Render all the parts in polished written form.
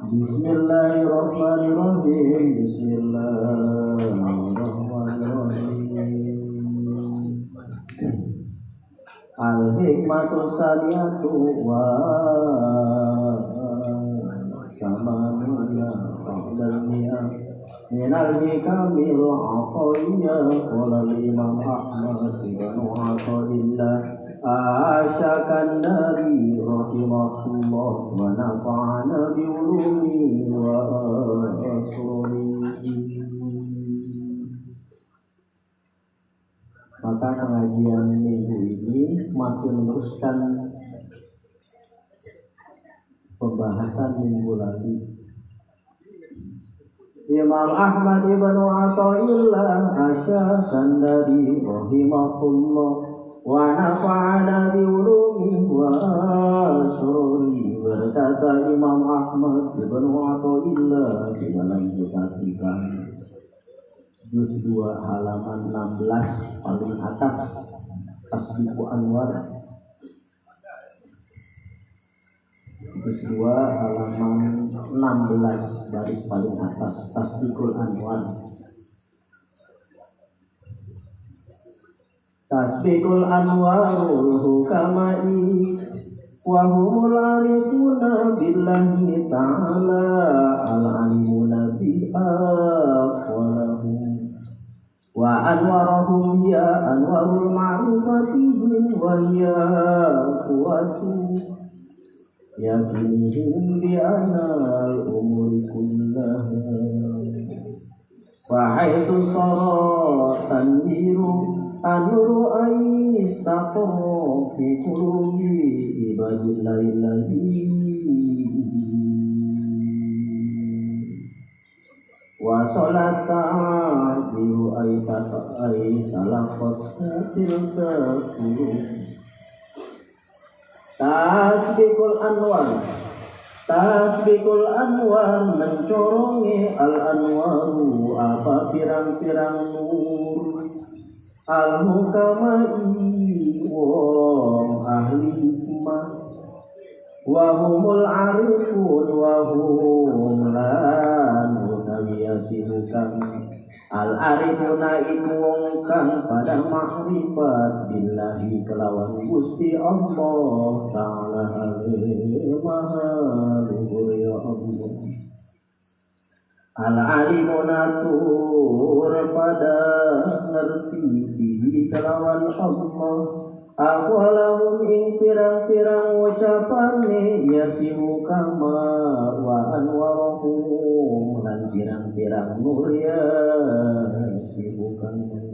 Bismillahirrahmanirrahim. Bismillahirrahmanirrahim. Al-hikmatu saniyatu wa samanuna fa'dalniya minal hikamil aqawiyya qala imam Ahmad ibn Athaillah asyakan dari rahimahullah wa nafa'ana bi'ulumi wa asrolihi. Maka pengajian minggu ini masih meneruskan pembahasan minggu lalu. Imam Ahmad ibn Athaillah asyakan dari rahimahullah wa nafa'ana bi'ulumi wa asrolihi. Berkata Imam Ahmad ibn Athaillah di dalam kitab juz 2 halaman 16 paling atas, Tasbiqu Anwar. Juz 2 halaman 16 baris paling atas, Tasbiqul Anwar. Tasbiqul Anwarul Hukamai wa humul arifuna billahi ta'ala al-alimuna bi'aqwalahum wa anwarahum ya anwarul ma'rufatihim wa ya kuwatu yakinihim bi'anal umuri kullaha wa haitsu saratan biru anuru aistaqo fi qulubi ibadillahi allazi wa salata biru aitalafas tilka qulub. Tasbiqul Anwar, Tasbikul anwar mencorongi al anwaru apa pirang-pirang nur al mukamai wong ahli hikmah wahumul arifun wahum lan utawiyasihukan al arifuna iku wong kang pada makrifat billahi kelawan Gusti Allah taala maha luhur ya Allah. Al alimuna tur pada ngerti bihi kelawan Allah aqwalahum ing pirang-pirang ucapane yasimu kama wa anwarahum lan pirang-pirang nur yasimu kama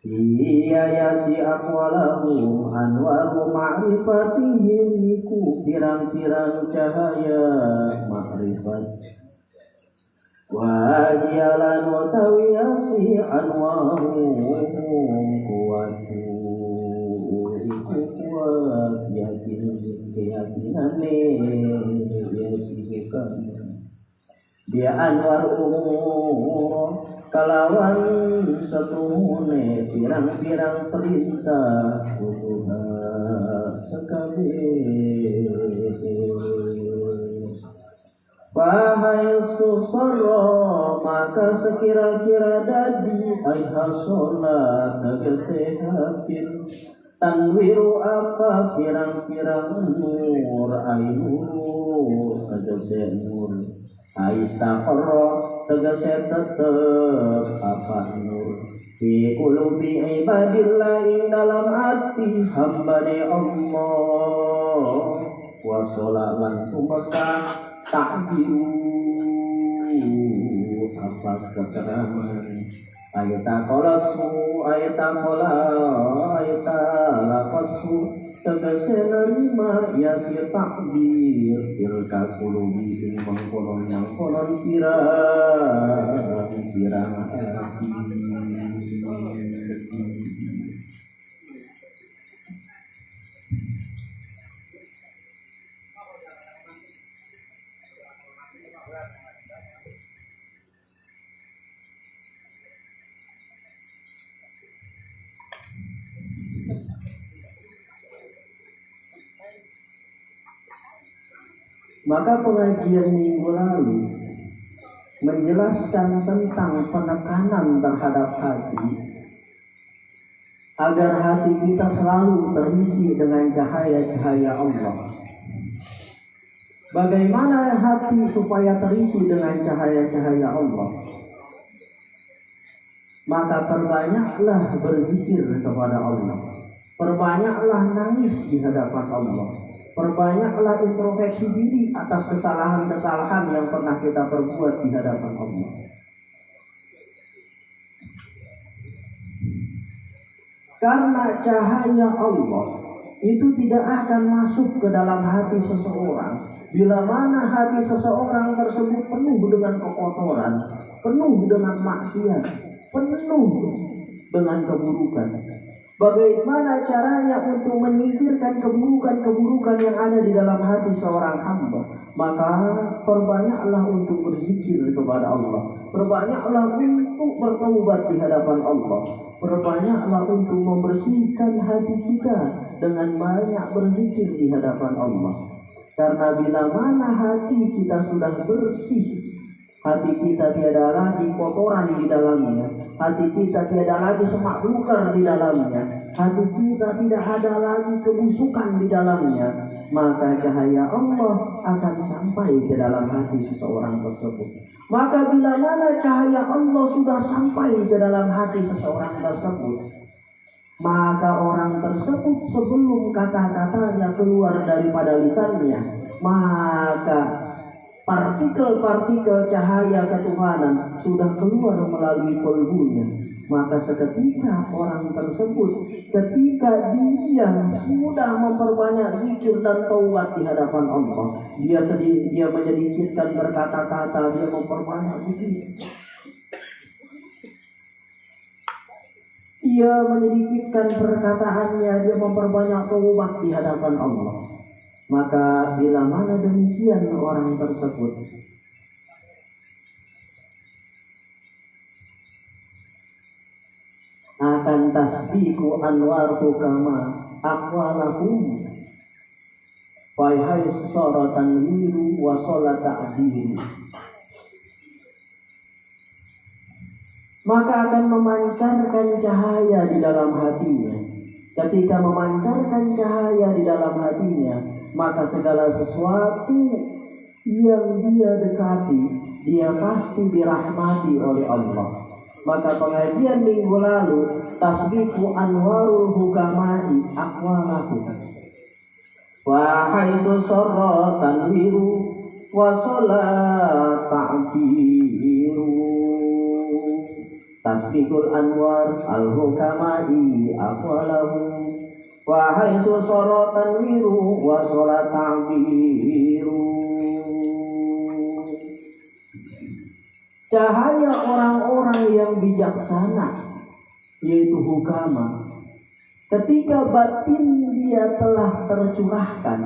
iya yasi aqwalahum anwaru ma'rifatihim niku pirang-pirang cahaya makrifat wajialan utawiyasi anwaru kuwatu iku kuat keyakinane yasibukan dia anwar umur kalawan setumune pirang-pirang perintah kuduha sekabeh Fahai susara maka sekira-kira dadi ay hasola tegese hasil tanwiru apa pirang-pirang nur ay nur tegese nur ay istaqarra tegese tetep apa nur fi qulubi ibadillahi dalam hati hambane Allah wa sholalan tumeka takdiru apa keterangan ayata laqasu tegese nerima ya si takdir tilka kulubi ing mengkonon yang konon pirang hati. Maka pengajian minggu lalu menjelaskan tentang penekanan terhadap hati agar hati kita selalu terisi dengan cahaya-cahaya Allah. Bagaimana hati supaya terisi dengan cahaya-cahaya Allah? Maka perbanyaklah berzikir kepada Allah, perbanyaklah nangis di hadapan Allah, perbanyaklah introspeksi diri atas kesalahan-kesalahan yang pernah kita perbuat di hadapan Allah. Karena cahaya Allah itu tidak akan masuk ke dalam hati seseorang bila mana hati seseorang tersebut penuh dengan kekotoran, penuh dengan maksiat, penuh dengan keburukan. Bagaimana caranya untuk menyingkirkan keburukan-keburukan yang ada di dalam hati seorang hamba? Maka perbanyaklah untuk berzikir kepada Allah, perbanyaklah untuk bertaubat di hadapan Allah, perbanyaklah untuk membersihkan hati kita dengan banyak berzikir di hadapan Allah. Karena bila mana hati kita sudah bersih, hati kita tiada lagi kotoran di dalamnya, hati kita tiada lagi semak belukar di dalamnya, hati kita tidak ada lagi kebusukan di dalamnya, maka cahaya Allah akan sampai ke dalam hati seseorang tersebut. Maka bila mana cahaya Allah sudah sampai ke dalam hati seseorang tersebut, maka orang tersebut sebelum kata-katanya keluar daripada lisannya, maka partikel-partikel cahaya ketuhanan sudah keluar melalui kalbunya. Maka seketika orang tersebut, ketika dia sudah memperbanyak zikir dan taubat di hadapan Allah, dia menyedikitkan berkata-kata, dia memperbanyak zikir, dia menyedikitkan perkataannya, dia memperbanyak taubat di hadapan Allah. Maka bila mana demikian orang tersebut akan tasbiku anwarku kama aqwalahum wahai soratan wiru wa sholat ta'diru, maka akan memancarkan cahaya di dalam hatinya. Ketika memancarkan cahaya di dalam hatinya, maka segala sesuatu yang dia dekati, dia pasti dirahmati oleh Allah. Maka pengajian minggu lalu, tasbihu anwarul hukamai aqwalahu wa haitsu sarra tanwiru wa sholat ta'biru. Tasbihul anwar al-hukamai aqwalahu wa haitsu sarra tanwiru wa sholat ta'biru. Cahaya orang-orang yang bijaksana, yaitu hukama, ketika batin dia telah tercurahkan,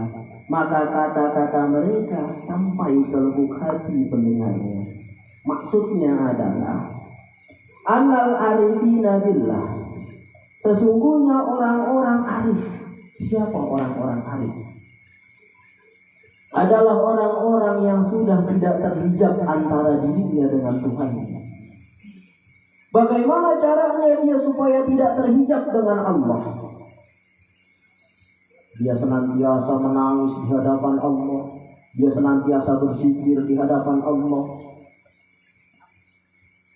maka kata-kata mereka sampai ke lubuk hati pendengarnya. Maksudnya adalah annal arifina billah, sesungguhnya orang-orang arif. Siapa orang-orang arif? Adalah orang-orang yang sudah tidak terhijab antara dirinya dengan Tuhan. Bagaimana caranya dia supaya tidak terhijab dengan Allah? Dia senantiasa menangis di hadapan Allah. Dia senantiasa berzikir di hadapan Allah.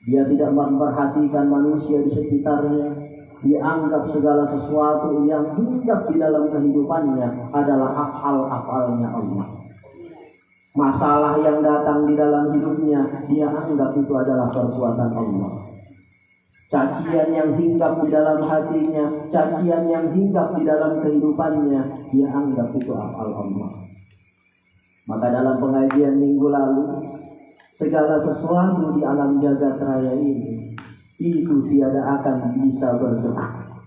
Dia tidak memperhatikan manusia di sekitarnya. Dia anggap segala sesuatu yang hinggap di dalam kehidupannya adalah afal-afalnya Allah. Masalah yang datang di dalam hidupnya, dia anggap itu adalah perbuatan Allah. Cacian yang hinggap di dalam hatinya, cacian yang hinggap di dalam kehidupannya, dia anggap itu afal Allah. Maka dalam pengajian minggu lalu, segala sesuatu di alam jagat raya ini, itu tiada akan bisa bergerak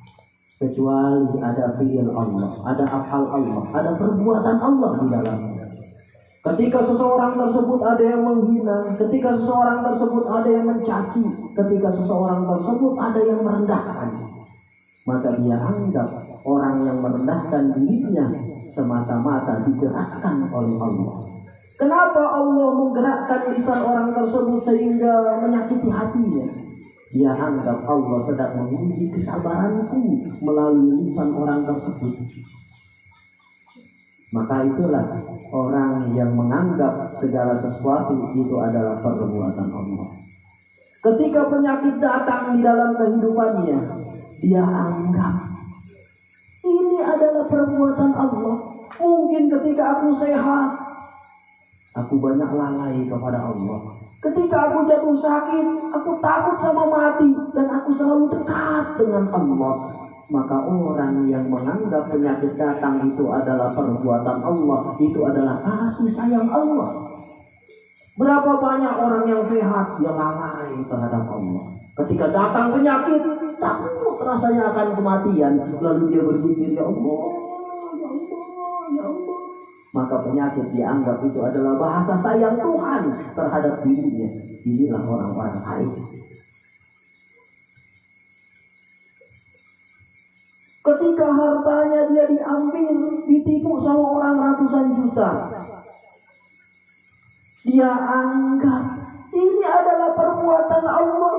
kecuali ada fi'il Allah, ada afal Allah, ada perbuatan Allah di dalamnya. Ketika seseorang tersebut ada yang menghina, ketika seseorang tersebut ada yang mencaci, ketika seseorang tersebut ada yang merendahkan, maka dia anggap orang yang merendahkan dirinya semata-mata digerakkan oleh Allah. Kenapa Allah menggerakkan lisan orang tersebut sehingga menyakiti hatinya? Dia anggap Allah sedang menguji kesabaranku melalui lisan orang tersebut. Maka itulah orang yang menganggap segala sesuatu itu adalah perbuatan Allah. Ketika penyakit datang di dalam kehidupannya, dia anggap ini adalah perbuatan Allah. Mungkin ketika aku sehat, aku banyak lalai kepada Allah. Ketika aku jatuh sakit, aku takut sama mati dan aku selalu dekat dengan Allah. Maka orang yang menganggap penyakit datang itu adalah perbuatan Allah, itu adalah kasih sayang Allah. Berapa banyak orang yang sehat yang lalai terhadap Allah. Ketika datang penyakit, takut rasanya akan kematian, lalu dia berzikir, ya Allah, ya Allah, ya Allah. Maka penyakit dianggap itu adalah bahasa sayang Tuhan terhadap dirinya. Inilah orang-orang arif. Ketika hartanya dia diambil, ditipu sama orang ratusan juta, dia anggap ini adalah perbuatan Allah.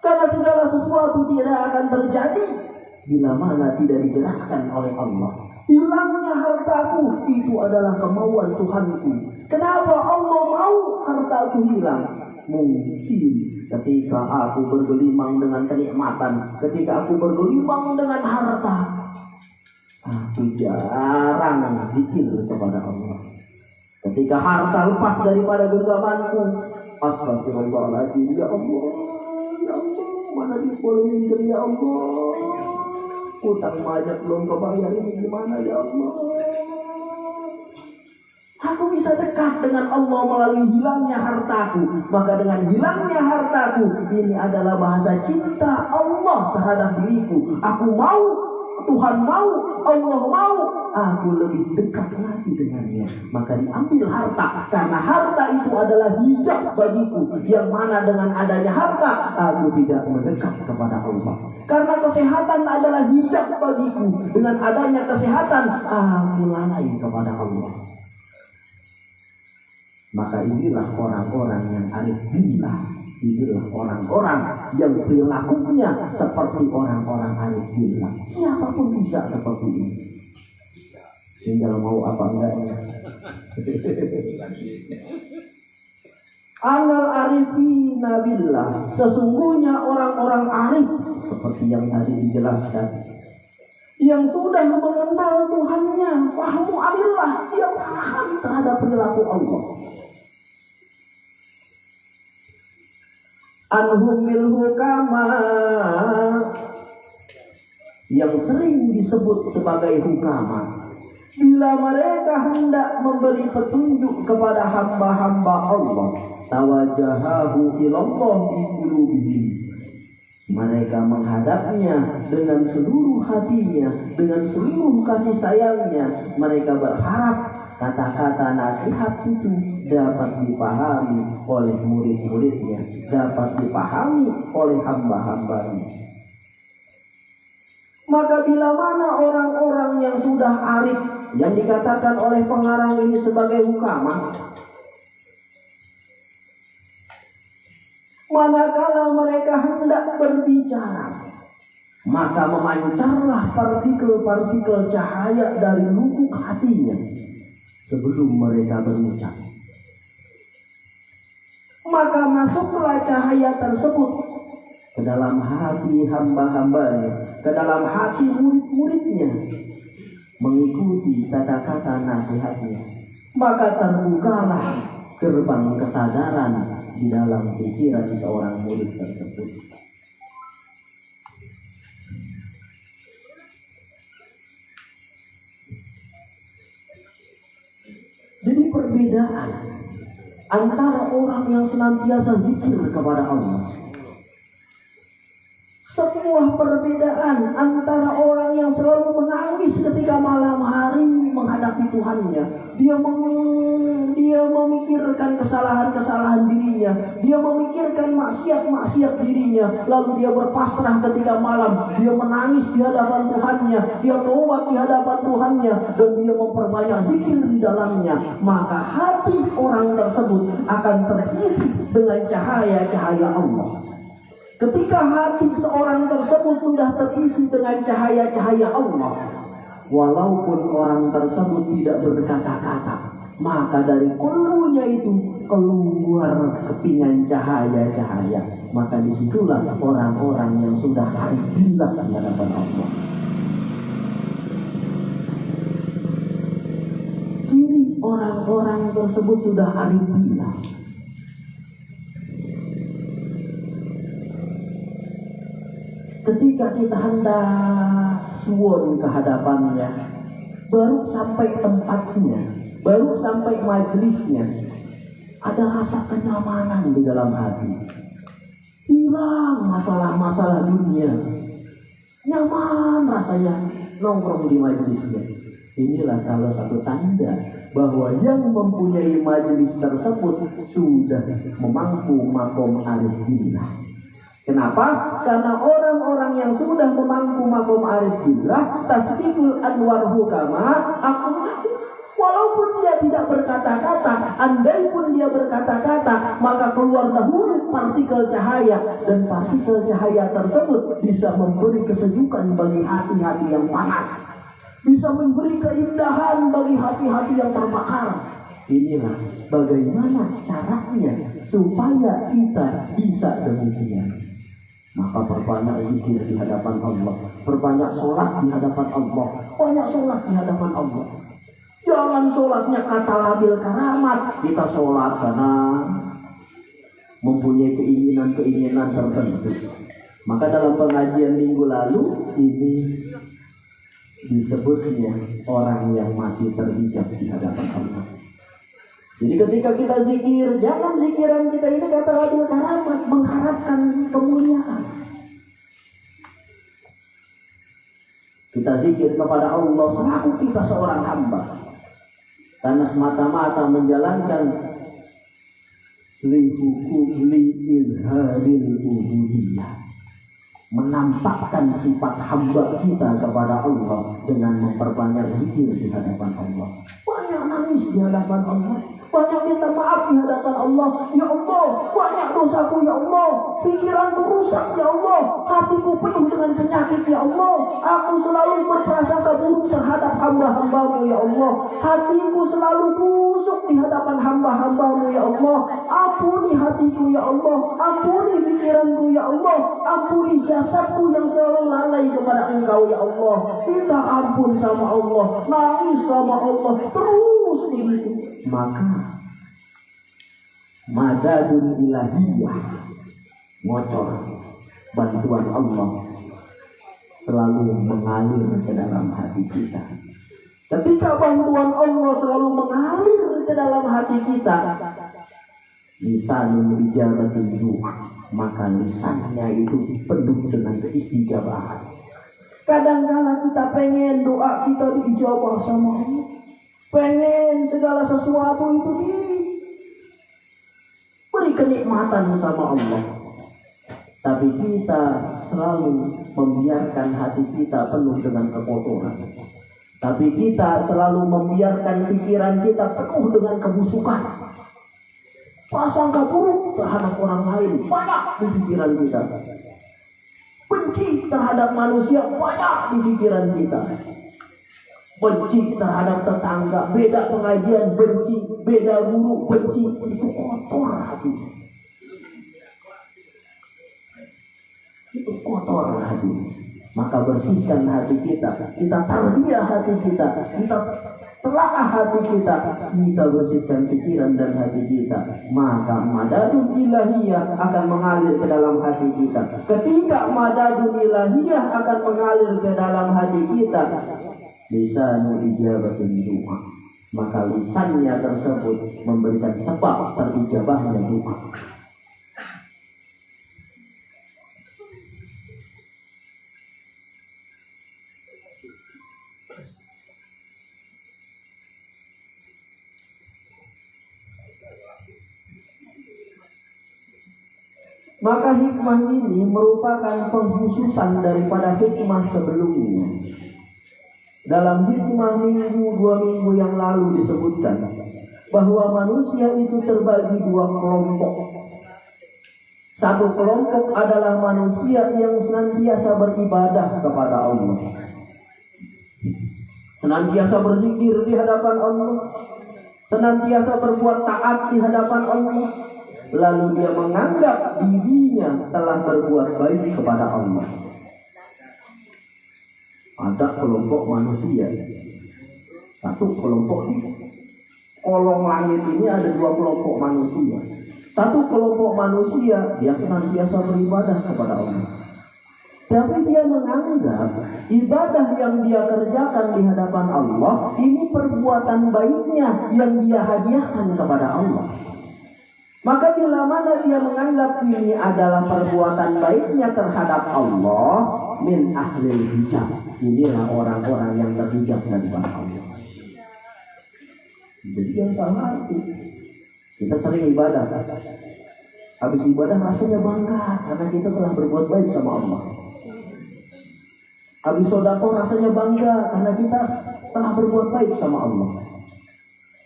Karena segala sesuatu tidak akan terjadi bila mana tidak digerakkan oleh Allah. Hilangnya hartaku itu adalah kemauan Tuhanku. Kenapa Allah mau hartaku hilang? Mungkin ketika aku bergelimang dengan kenikmatan, ketika aku bergelimang dengan harta, aku jarang zikir kepada Allah. Ketika harta lepas daripada genggamanku, astagfirullahaladzim, ya Allah, ya Allah, mana boleh minjem, ya Allah, utang pajak belum kebayar, ini gimana ya Allah. Aku bisa dekat dengan Allah melalui hilangnya hartaku. Maka dengan hilangnya hartaku, ini adalah bahasa cinta Allah terhadap diriku. Aku mau Tuhan mau, Allah mau, aku lebih dekat lagi dengannya. Maka diambil harta, karena harta itu adalah hijab bagiku, yang mana dengan adanya harta aku tidak mendekat kepada Allah. Karena kesehatan adalah hijab bagiku, dengan adanya kesehatan aku lalai kepada Allah. Maka inilah orang-orang yang arif billah. Inilah orang-orang yang perilakunya seperti orang-orang arif billah. Siapapun bisa seperti ini. Tinggal mau apa enggaknya. Anal arifina billah. Sesungguhnya orang-orang arif, seperti yang tadi dijelaskan, yang sudah mengenal Tuhannya, fahmu alillah, dia paham terhadap perilaku Allah. Anhumil hukama, yang sering disebut sebagai hukama, bila mereka hendak memberi petunjuk kepada hamba-hamba Allah, tawajahahu ilallah bi qulubihim, mereka menghadapnya dengan seluruh hatinya, dengan seluruh kasih sayangnya. Mereka berharap kata-kata nasihat itu dapat dipahami oleh murid-muridnya, dapat dipahami oleh hamba-hambanya. Maka bila mana orang-orang yang sudah arif, yang dikatakan oleh pengarang ini sebagai hukama, manakala mereka hendak berbicara, maka memancarlah partikel-partikel cahaya dari lubuk hatinya sebelum mereka berucap. Maka masuklah cahaya tersebut ke dalam hati hamba-hambanya, ke dalam hati murid-muridnya, mengikuti kata-kata nasihatnya. Maka terbukalah gerbang kesadaran di dalam pikiran seorang murid tersebut. Jadi perbedaan antara orang yang senantiasa zikir kepada Allah, sebuah perbedaan antara orang yang selalu menangis ketika malam hari menghadapi Tuhannya. Dia memikirkan kesalahan-kesalahan dirinya, dia memikirkan maksiat-maksiat dirinya, lalu dia berpasrah ketika malam, dia menangis di hadapan Tuhannya, dia taubat di hadapan Tuhannya, dan dia memperbanyak zikir di dalamnya. Maka hati orang tersebut akan terisi dengan cahaya-cahaya Allah. Ketika hati seorang tersebut sudah terisi dengan cahaya-cahaya Allah, walaupun orang tersebut tidak berkata-kata, maka dari kulbunya itu keluar kepingan cahaya-cahaya. Maka disitulah orang-orang yang sudah arif billah di hadapan Allah. Ciri orang-orang tersebut sudah arif billah, ketika kita hendak suwun ke hadapannya, baru sampai tempatnya, baru sampai majelisnya, ada rasa kenyamanan di dalam hati. Hilang masalah-masalah dunia, nyaman rasanya nongkrong di majelisnya. Inilah salah satu tanda bahwa yang mempunyai majelis tersebut sudah memangku makom arif billah. Kenapa? Karena orang-orang yang sudah memangku makom arif billah, tasbihul anwar hukama, walaupun dia tidak berkata-kata, andai pun dia berkata-kata, maka keluar dahulu partikel cahaya, dan partikel cahaya tersebut bisa memberi kesejukan bagi hati-hati yang panas, bisa memberi keindahan bagi hati-hati yang terbakar. Inilah bagaimana caranya supaya kita bisa demikian. Maka perbanyak zikir di hadapan Allah, perbanyak sholat di hadapan Allah, banyak sholat di hadapan Allah. Jangan sholatnya kata labil karamat, kita sholat karena mempunyai keinginan-keinginan tertentu. Maka dalam pengajian minggu lalu ini disebutnya orang yang masih terhijab di hadapan Allah. Jadi ketika kita zikir, jangan zikiran kita ini kata labil karamat, mengharapkan kemuliaan. Kita zikir kepada Allah selaku kita seorang hamba, karena semata-mata menjalankan li'izharil ubudiyah, menampakkan sifat hamba kita kepada Allah dengan memperbanyak zikir di hadapan Allah. Banyak nangis di hadapan Allah, banyak minta maaf di hadapan Allah. Ya Allah, banyak dosaku ya Allah, pikiranku rusak ya Allah, hatiku penuh dengan penyakit ya Allah, aku selalu berprasangka buruk terhadap hamba-hambamu ya Allah, hatiku selalu busuk di hadapan hamba-hambamu ya Allah. Ampuni hatiku ya Allah, ampuni pikiranku ya Allah, ampuni jasadku yang selalu lalai kepada Engkau ya Allah. Minta ampun sama Allah, nangis sama Allah, terus begitu. Maka madadun ilahiyah, ngocor, bantuan Allah selalu mengalir ke dalam hati kita. Ketika bantuan Allah selalu mengalir ke dalam hati kita, lisanul ijabatin doa, maka lisannya itu penuh dengan keistijabahan. Kadang-kala kita pengen doa kita diijabah sama Allah, pengen segala sesuatu itu diberi kenikmatan sama Allah, tapi kita selalu membiarkan hati kita penuh dengan kekotoran. Tapi kita selalu membiarkan pikiran kita penuh dengan kebusukan. Prasangka buruk terhadap orang lain banyak di pikiran kita. Benci terhadap manusia banyak di pikiran kita. Benci terhadap tetangga, beda pengajian benci, beda guru benci, itu kotor hati. Itu kotor hati. Maka bersihkan hati kita, kita tarbiyah hati kita telaah hati kita bersihkan pikiran dan hati kita, maka madadun ilahiyah akan mengalir ke dalam hati kita. Ketika madadun ilahiyah akan mengalir ke dalam hati kita, lisanul ijabatin doa, maka lisannya tersebut memberikan sebab terijabahnya doa. Maka hikmah ini merupakan pengkhususan daripada hikmah sebelumnya. Dalam hikmah dua minggu yang lalu disebutkan bahwa manusia itu terbagi dua kelompok. Satu kelompok adalah manusia yang senantiasa beribadah kepada Allah, senantiasa berzikir di hadapan Allah, senantiasa berbuat taat di hadapan Allah. Lalu dia menganggap dirinya telah berbuat baik kepada Allah. Ada kelompok manusia, satu kelompok di kolong langit ini ada dua kelompok manusia. Satu kelompok manusia dia senantiasa beribadah kepada Allah, tapi dia menganggap ibadah yang dia kerjakan di hadapan Allah ini perbuatan baiknya yang dia hadiahkan kepada Allah. Maka bila mana dia menganggap ini adalah perbuatan baiknya terhadap Allah, min ahlil hijab, inilah orang-orang yang terhijab daripada Allah. Jadi yang salah itu, kita sering ibadah, habis ibadah rasanya bangga karena kita telah berbuat baik sama Allah. Habis sedekah rasanya bangga karena kita telah berbuat baik sama Allah.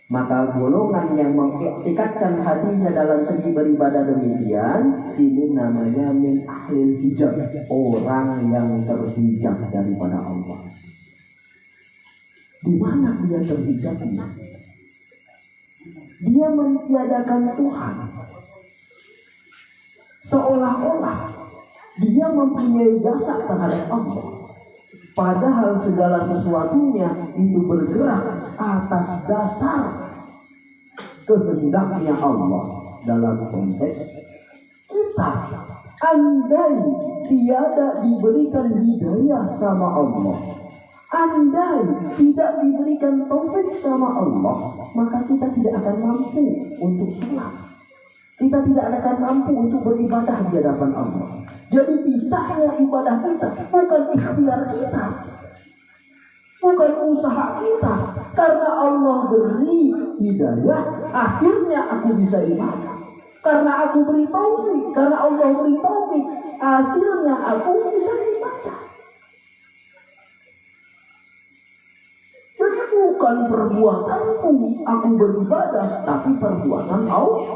Maka golongan yang mengikatkan hatinya dalam segi beribadah demikian, ini namanya min ahlil hijab, orang yang terhijab daripada Allah. Di mana dia terhijabnya? Dia mentiadakan Tuhan, seolah-olah dia mempunyai jasa terhadap Allah, padahal segala sesuatunya itu bergerak atas dasar kehendaknya Allah. Dalam konteks kita, andai tiada diberikan hidayah sama Allah, andai tidak diberikan taufik sama Allah, maka kita tidak akan mampu untuk sholat, kita tidak akan mampu untuk beribadah di hadapan Allah. Jadi pisahnya ibadah kita bukan ikhtiar kita, bukan usaha kita. Karena Allah beri hidayah, akhirnya aku bisa ibadah. Karena aku beri taufik, karena Allah beri taufik, hasilnya aku bisa ibadah. Jadi bukan perbuatanku aku beribadah, tapi perbuatan Allah.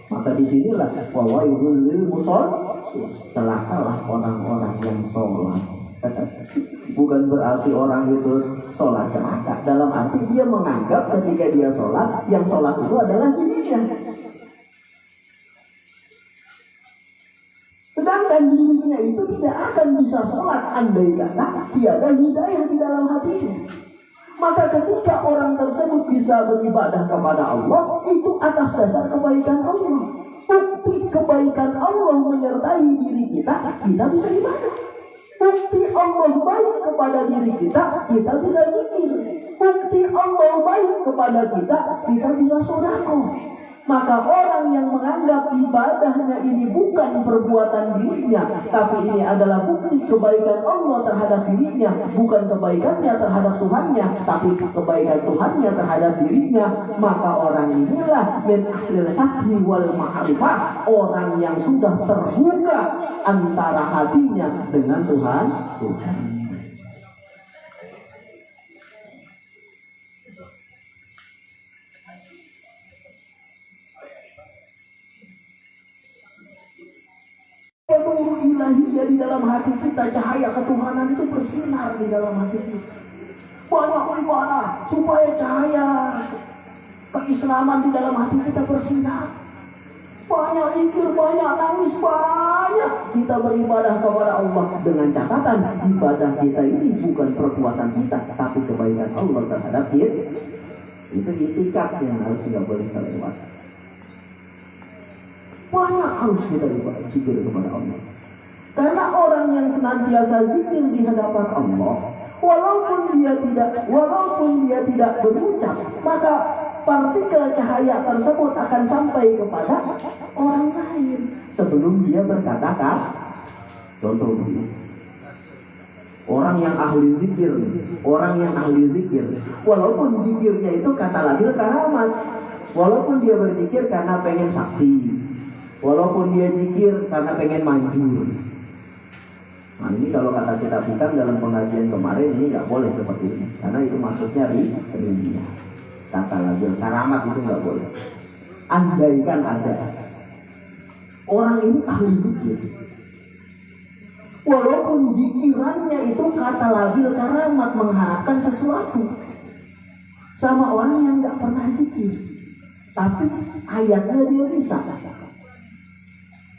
Maka disinilah wawailul lil musallin, celakalah orang-orang yang sholat. Bukan berarti orang itu sholat celaka, dalam arti dia menganggap ketika dia sholat, yang sholat itu adalah dirinya. Sedangkan dirinya itu tidak akan bisa sholat andai kata tiada hidayah di dalam hatinya. Maka ketika orang tersebut bisa beribadah kepada Allah, itu atas dasar kebaikan Allah. Bukti kebaikan Allah menyertai diri kita, kita bisa ibadah. Bukti Allah baik kepada diri kita, kita bisa zikir. Bukti Allah baik kepada kita, kita bisa sedekah. Maka orang yang menganggap ibadahnya ini bukan perbuatan dirinya, tapi ini adalah bukti kebaikan Allah terhadap dirinya, bukan kebaikannya terhadap Tuhannya, tapi kebaikan Tuhannya terhadap dirinya, maka orang inilah min ahlil hati wal ma'rifah, orang yang sudah terbuka antara hatinya dengan Tuhan. Nur ilahiyah di dalam hati kita, cahaya ketuhanan itu bersinar di dalam hati kita. Banyak ibadah supaya cahaya keislaman di dalam hati kita bersinar. Banyak zikir, banyak nangis, banyak kita beribadah kepada Allah, dengan catatan ibadah kita ini bukan perbuatan kita, tapi kebaikan Allah terhadap kita. Itu itikad yang harus tidak boleh terlewat. Banyak harus kita zikir kepada Allah. Karena orang yang senantiasa zikir di hadapan Allah, walaupun dia tidak berucap, maka partikel cahaya tersebut akan sampai kepada orang lain sebelum dia berkata-kata. Contoh dulu, orang yang ahli zikir, walaupun zikirnya itu kata labil karamat, walaupun dia berzikir karena pengen sakti, walaupun dia zikir karena pengen manjur. Nah ini kalau kata kita bukan dalam pengajian kemarin, ini nggak boleh seperti ini, karena itu maksudnya ria. Kata labil karamat itu nggak boleh. Andaikan ada orang ini ahli zikir, walaupun zikirannya itu kata labil karamat, mengharapkan sesuatu sama orang yang nggak pernah zikir, tapi ayatnya dia bisa.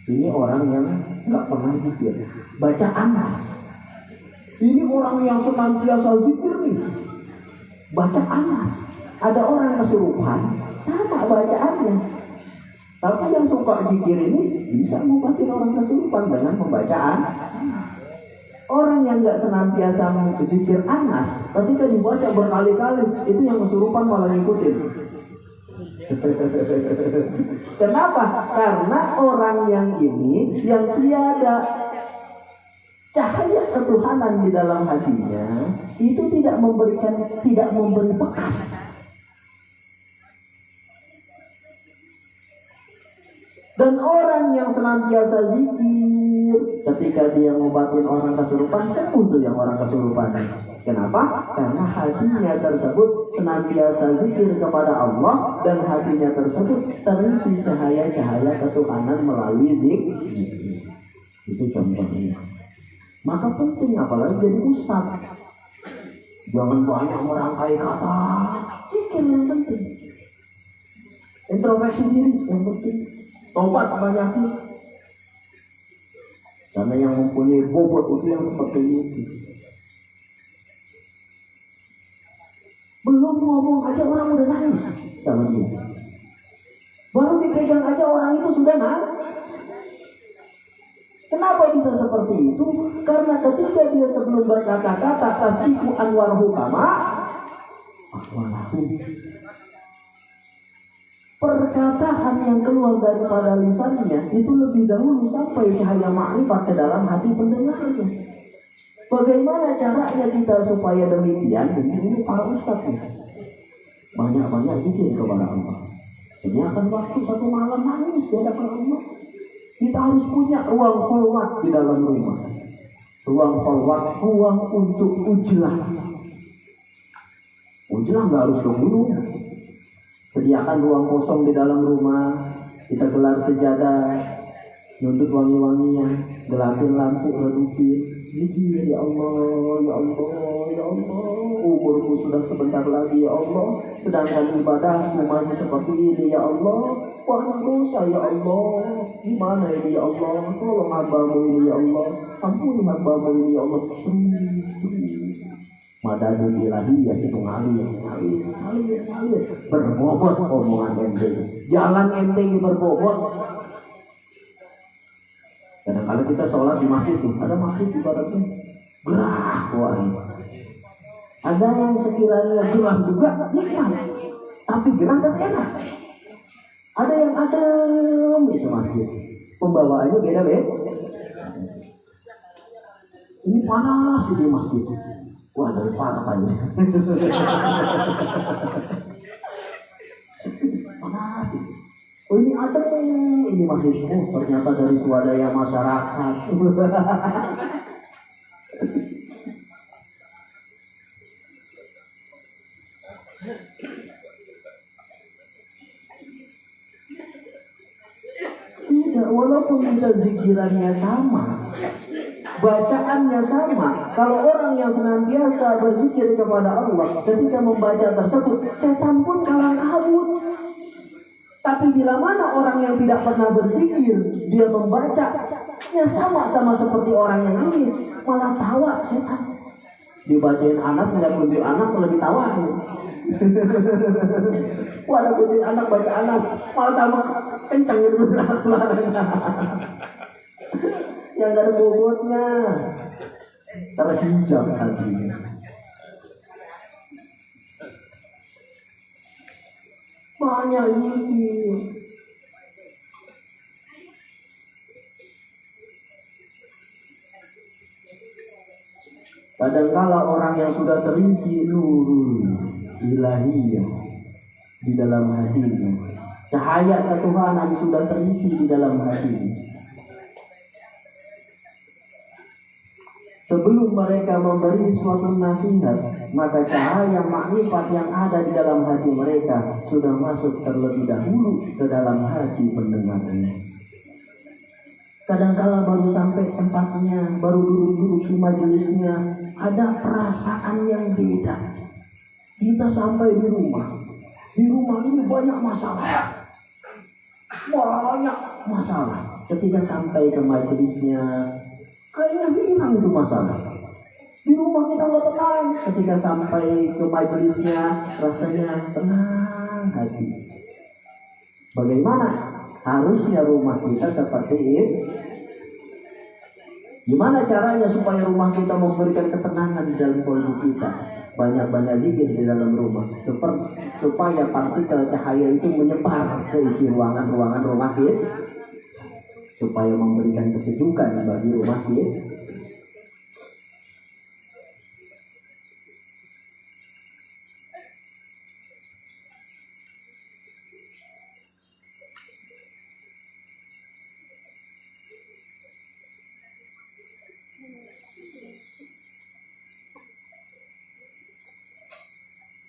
Ini orang yang nggak pernah zikir, baca Anas. Ini orang yang senantiasa zikir nih, baca Anas. Ada orang kesurupan, sama bacaannya. Tapi yang suka zikir ini bisa mengobati orang kesurupan dengan pembacaan. Orang yang nggak senantiasa zikir Anas, ketika dibaca berkali-kali, itu yang kesurupan malah ngikutin. Kenapa? Karena orang yang ini yang tiada cahaya ketuhanan di dalam hatinya, itu tidak memberi bekas. Dan orang yang senantiasa zikir, ketika dia ngobatin orang kesurupan, sembuh tuh yang orang kesurupan. Kenapa? Karena hatinya tersebut senantiasa zikir kepada Allah, dan hatinya tersebut terisi cahaya-cahaya ketuhanan melalui zikir. Itu contohnya. Maka penting apalagi jadi ustaz, jangan banyak merangkai kata, zikir yang penting. Introspeksi diri yang penting. Tobat banyakin. Karena yang mempunyai bobot itu yang seperti itu. Belum ngomong aja orang udah nangis sama dia. Baru dipegang aja orang itu sudah nangis. Kenapa bisa seperti itu? Karena ketika dia sebelum berkata-kata tasdiqu anwar hukama, perkataan yang keluar daripada lisannya itu lebih dahulu sampai cahaya makrifat ke dalam hati pendengarnya. Bagaimana caranya kita supaya demikian? Ini para ustaz nih. Banyak-banyak zikir kepada Allah. Sediakan waktu satu malam nangis di hadapan Allah. Kita harus punya ruang khalwat di dalam rumah. Ruang khalwat, ruang untuk ujlah. Ujlah nggak harus ke gunung. Sediakan ruang kosong di dalam rumah. Kita gelar sejadah, nuntut wangi-wangian, gelapin lampu, redupin. Zikir, ya Allah, ya Allah, ya Allah. Umurku sudah sebentar lagi, ya Allah. Sedangkan ibadahku masih seperti ini, ya Allah. Wahai dosa, ya Allah. Gimana ini, ya Allah? Tolong hambamu ini, ya Allah. Ampuni hambamu ini, ya Allah. Madadul ilahiyah itu ngalir. Berbobot omongan ente. Jalan ente berbobot. Kadang-kadang kita sholat di masjid tuh, ada masjid ibaratnya gerah kuahnya. Ada yang sekiranya gerah juga nikmat, tapi gerah dan enak. Ada yang adem itu masjid, pembawaannya beda-beda. Ini panas di masjid. Wah, dari parah ini. Panas ini. Oh, ini ada ini masih ternyata dari swadaya masyarakat. Tidak, walaupun kita zikirannya sama, bacaannya sama. Kalau orang yang senantiasa berzikir kepada Allah, ketika membaca tersebut, setan pun kalang kabut. Tapi bila mana orang yang tidak pernah berzikir, dia membacanya sama-sama seperti orang yang ini, malah tawa setan. Dibacain anak, tidak kunci anak, malah ditawain. Walau kunci anak baca anak, malah tambah kencang itu suaranya. Yang gak ada bobotnya, terhijab hatinya. Banyak zikir. Kadangkala orang yang sudah terisi nurul ilahiyah di dalam hatinya, cahaya ketuhanan sudah terisi di dalam hatinya. Sebelum mereka memberi suatu nasihat, maka cahaya makrifat yang ada di dalam hati mereka sudah masuk terlebih dahulu ke dalam hati pendengarnya. Kadang-kala baru sampai tempatnya, baru duduk-duduk di majelisnya, ada perasaan yang beda. Kita sampai di rumah ini banyak masalah. Ketika sampai ke majelisnya, kayaknya hilang itu masalah. Di rumah kita nggak tenang. Ketika sampai ke majelisnya, rasanya tenang hati. Bagaimana? Harusnya rumah kita seperti ini. Gimana caranya supaya rumah kita memberikan ketenangan di dalam kolbu kita? Banyak-banyak zikir di dalam rumah, supaya partikel cahaya itu menyebar ke isi ruangan-ruangan rumah kita, supaya memberikan kesejukan bagi rumah kita.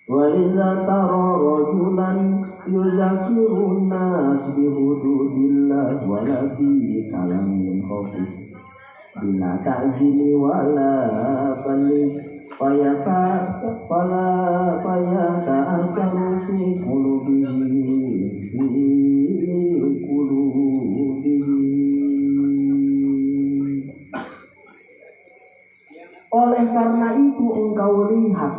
Waliza tara rajulan yuzakirun nas bihududillah wala fi kalamin khafif bila ta'zini wala balik fayaka asaru fi qulubihi Oleh karena itu engkau lihat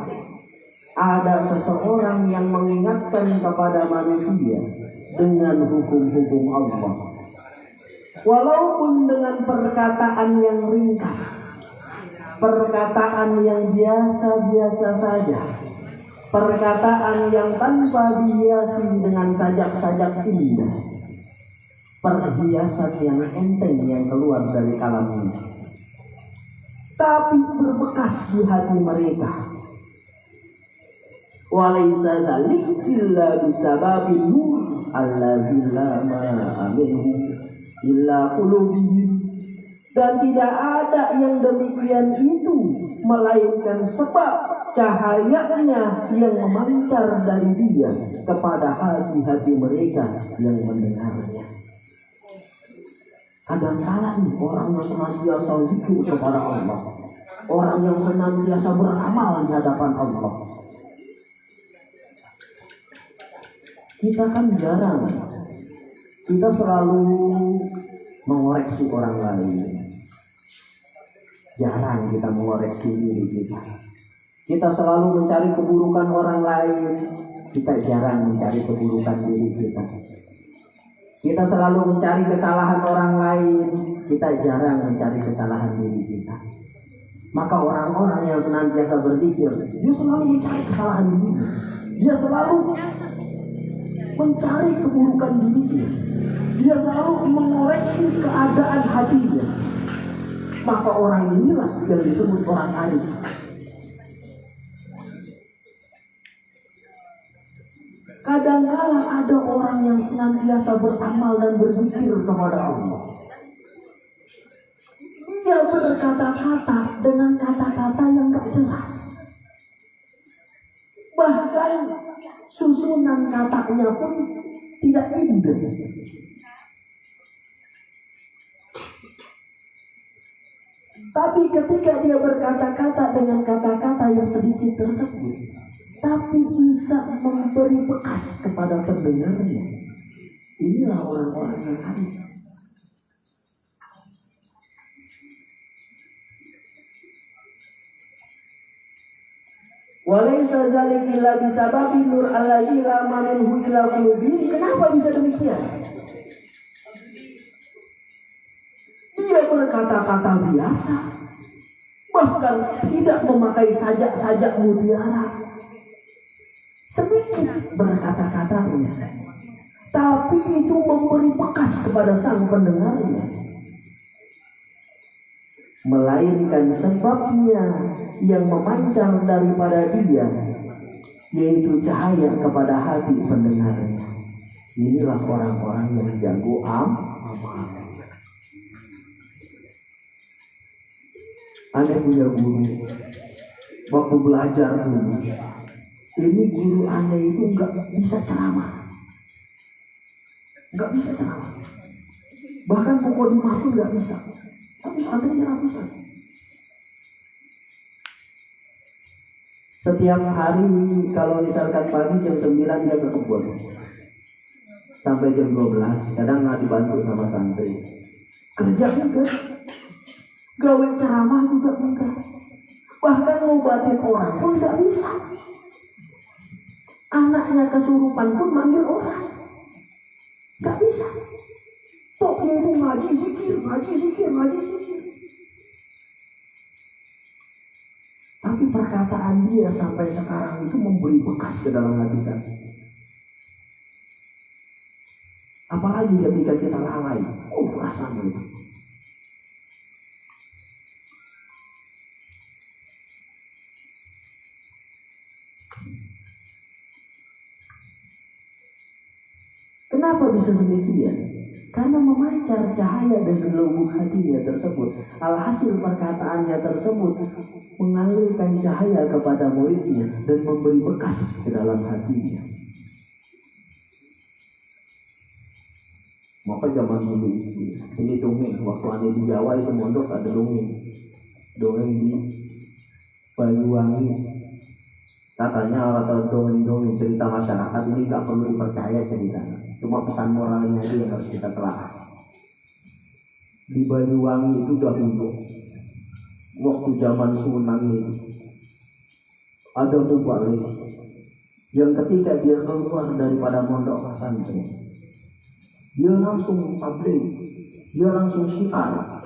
ada seseorang yang mengingatkan kepada manusia dengan hukum-hukum Allah. Walaupun dengan perkataan yang ringkas, perkataan yang biasa-biasa saja, perkataan yang tanpa dihiasi dengan sajak-sajak indah, perhiasan yang enteng yang keluar dari kalamnya. tapi berbekas di hati mereka. Walaysa dzalik illa bisababi nur allazi la ma'a minhu illa qulubihim. Dan tidak ada yang demikian itu melainkan sebab cahayanya yang memancar dari dia kepada hati-hati mereka yang mendengarnya. Kadang-kala orang yang senantiasa zikir kepada Allah, orang yang senantiasa beramal di hadapan Allah, kita kan jarang, kita selalu mengoreksi orang lain. Jarang kita mengoreksi diri kita. Kita selalu mencari keburukan orang lain, kita jarang mencari keburukan diri kita. Kita selalu mencari kesalahan orang lain, kita jarang mencari kesalahan diri kita. Maka orang-orang yang senantiasa berzikir, dia selalu mencari kesalahan dirinya. Dia selalu mencari keburukan dirinya. Dia selalu mengoreksi keadaan hatinya. Maka orang inilah yang disebut orang arif. Kadang-kala ada orang yang senantiasa beramal dan berzikir kepada Allah. Dia berkata-kata dengan kata-kata yang gak jelas. Bahkan susunan katanya pun tidak indah. Tapi ketika dia berkata-kata dengan kata-kata yang sedikit tersebut, tapi bisa memberi bekas kepada pendengarnya, inilah orang-orang yang arif. Walaysa dzalik illa bisababi nur allazi la minhu ila qulubihim. Kenapa bisa demikian? Dia berkata-kata biasa, bahkan tidak memakai sajak-sajak mutiara. Sedikit berkata-katanya, tapi itu memberi bekas kepada sang pendengarnya. Melainkan sebabnya yang memancar daripada dia, yaitu cahaya kepada hati pendengarnya. Inilah orang-orang yang jago amal. Aneh punya guru, waktu belajar dulu, ini guru aneh itu nggak bisa ceramah, nggak bisa ceramah, bahkan mukadimah pun nggak bisa, tapi santrinya ratusan. Setiap hari kalau misalkan pagi jam 9 dia ke kebun sampai jam 12, kadang nggak dibantu sama santri, kerja juga. Gawe ceramah juga enggak. Bahkan ngobatin orang pun enggak bisa. Anaknya kesurupan pun manggil orang. Enggak bisa. Toknya itu ngaji zikir. Tapi perkataan dia sampai sekarang itu memberi bekas ke dalam hati saya. Apalagi ketika kita lalai. Perasaan itu. Kenapa bisa demikian? Karena memancar cahaya dan lubuk hatinya tersebut. Alhasil perkataannya tersebut mengalirkan cahaya kepada muridnya dan memberi bekas ke dalam hatinya. Maka zaman dulu ini dongeng, waktu aneh di Jawa itu mondok ada dongeng di Banyuwangi. Katanya atau dongeng-dongeng cerita masyarakat ini gak perlu dipercaya ceritanya. Cuma pesan moralnya aja yang harus kita telah. Di Banyuwangi itu dahulu, waktu zaman Sunan itu, ada mubalik yang ketika dia keluar daripada mondok pesantren, dia langsung tabligh, dia langsung syiar,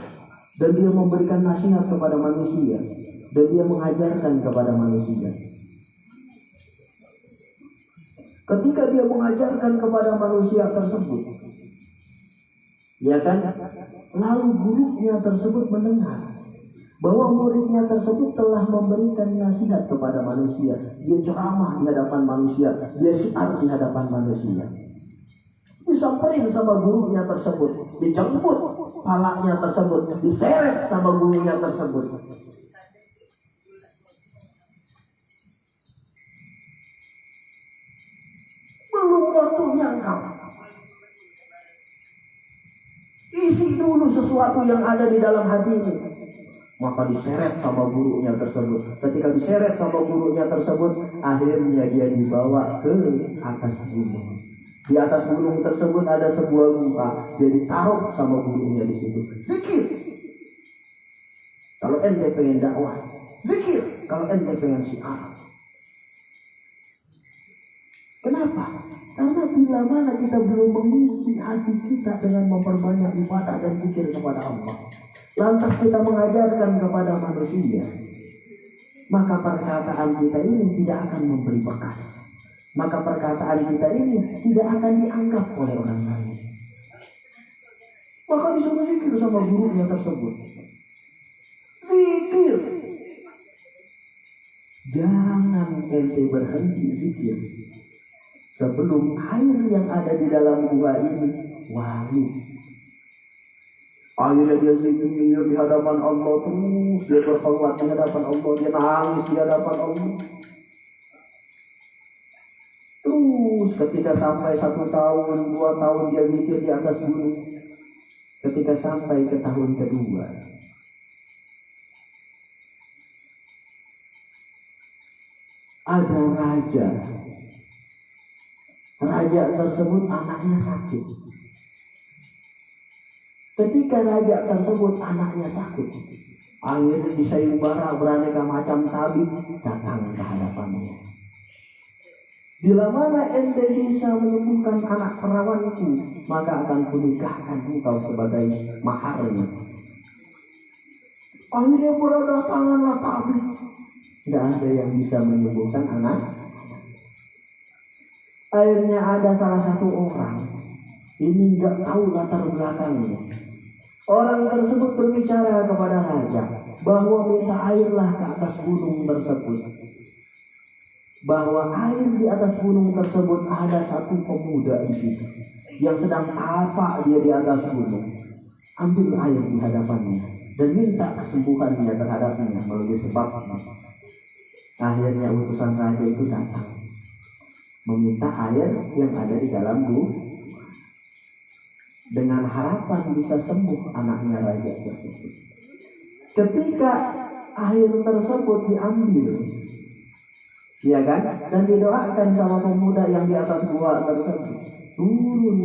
dan dia memberikan nasihat kepada manusia, dan dia mengajarkan kepada manusia. Ketika dia mengajarkan kepada manusia tersebut, ya kan, lalu gurunya tersebut mendengar bahwa muridnya tersebut telah memberikan nasihat kepada manusia. Dia ceramah di hadapan manusia, dia syiar di hadapan manusia. Disamperin sama gurunya tersebut, dijemput palanya tersebut, diseret sama gurunya tersebut. Belum waktunya engkau. Isi dulu sesuatu yang ada di dalam hatimu. Maka diseret sama gurunya tersebut. Ketika diseret sama gurunya tersebut, akhirnya dia dibawa ke atas gunung. Di atas gunung tersebut ada sebuah gua. Dia ditaruh sama gurunya di situ. Zikir. Kalau ente pengen dakwah, zikir. Kalau ente pengen syiar. Kenapa? Karena bila mana kita belum mengisi hati kita dengan memperbanyak ibadah dan zikir kepada Allah, lantas kita mengajarkan kepada manusia, maka perkataan kita ini tidak akan memberi bekas. Maka perkataan kita ini tidak akan dianggap oleh orang lain. Maka disuruh zikir sama gurunya tersebut. Zikir. Jangan ente berhenti zikir sebelum air yang ada di dalam gua ini wangi. Akhirnya dia zikir di hadapan Allah terus, dia berkhulwat di hadapan Allah, dia nangis di hadapan Allah. Terus ketika sampai 1 tahun, 2 tahun dia zikir di atas gunung. Ketika sampai ke tahun kedua, ada raja. Raja tersebut anaknya sakit. Ketika raja tersebut anaknya sakit, akhirnya disayembara beraneka macam tabib datang ke hadapannya. Bila mana ente bisa menyembuhkan anak perawanku, maka akan kunikahkan engkau sebagai maharnya. Akhirnya berdatanganlah tabib. Tidak ada yang bisa menyembuhkan anak. Akhirnya ada salah satu orang, ini nggak tahu latar belakangnya. Orang tersebut berbicara kepada raja bahwa minta airlah ke atas gunung tersebut. Bahwa air di atas gunung tersebut ada satu pemuda di situ yang sedang apa dia di atas gunung. Ambil air di hadapannya dan minta kesembuhannya terhadapnya melalui sebabnya. Akhirnya utusan raja itu datang meminta air yang ada di dalam gunung dengan harapan bisa sembuh anaknya raja tersebut. Ketika air tersebut diambil, ya kan, dan didoakan sama pemuda yang di atas gua tersebut, turun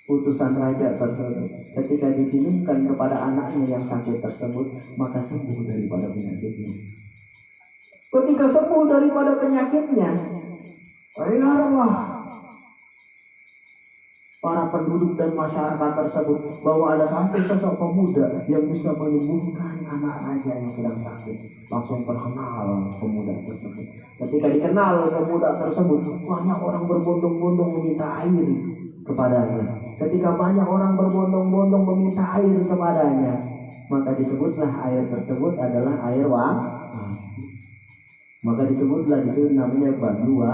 utusan raja tersebut. Ketika dikirimkan kepada anaknya yang sakit tersebut, maka sembuh daripada penyakitnya. Ketika sembuh daripada penyakitnya, ingatlah para penduduk dan masyarakat tersebut bahwa ada satu sosok pemuda yang bisa menyembuhkan anak raja yang sedang sakit. Langsung terkenal pemuda tersebut. Ketika dikenal pemuda tersebut, banyak orang berbondong-bondong meminta air kepadanya. Ketika banyak orang berbondong-bondong meminta air kepadanya, maka disebutlah air tersebut adalah air wangi. Maka disebutlah disebut namanya Bandua.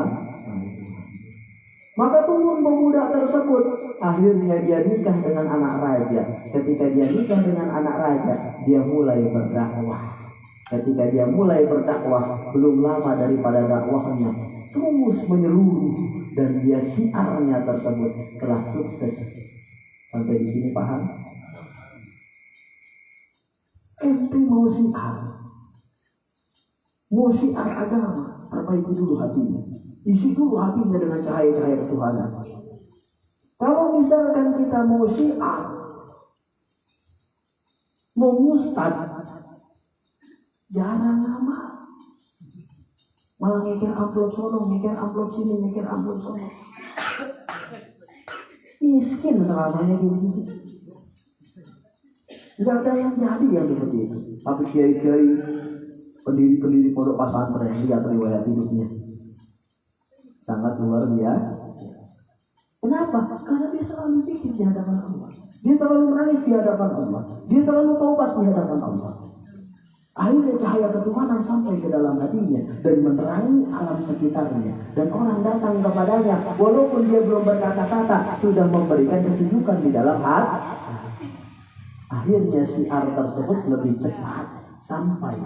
Maka turun pemuda tersebut. Akhirnya dia nikah dengan anak raja. Ketika dia nikah dengan anak raja, dia mulai berdakwah. Ketika dia mulai berdakwah, belum lama daripada dakwahnya terus menyeluruh dan dia syiarnya tersebut telah sukses. Sampai di sini paham? Ente mau syiar agama, perbaiki dulu hatinya. Isi dulu hatinya dengan cahaya-cahaya ketuhanan. Kalau misalkan kita mau syiar, mau mustad, jarang lama. Malah mikir amplop sono, mikir amplop sini, mikir amplop sono. Miskin selamanya gitu. Gak ada yang jadi yang seperti itu. Tapi kiai-kiai, pendiri-pendiri pondok pesantren, lihat riwayat hidupnya. Sangat luar biasa. Kenapa? Karena dia selalu zikir di hadapan Allah. Dia selalu menangis di hadapan Allah. Dia selalu taubat di hadapan Allah. Akhirnya cahaya ketuhanan sampai ke dalam hatinya dan menerangi alam sekitarnya. Dan orang datang kepadanya, walaupun dia belum berkata-kata, sudah memberikan kesejukan di dalam hati. Akhirnya syiar tersebut lebih cepat sampai.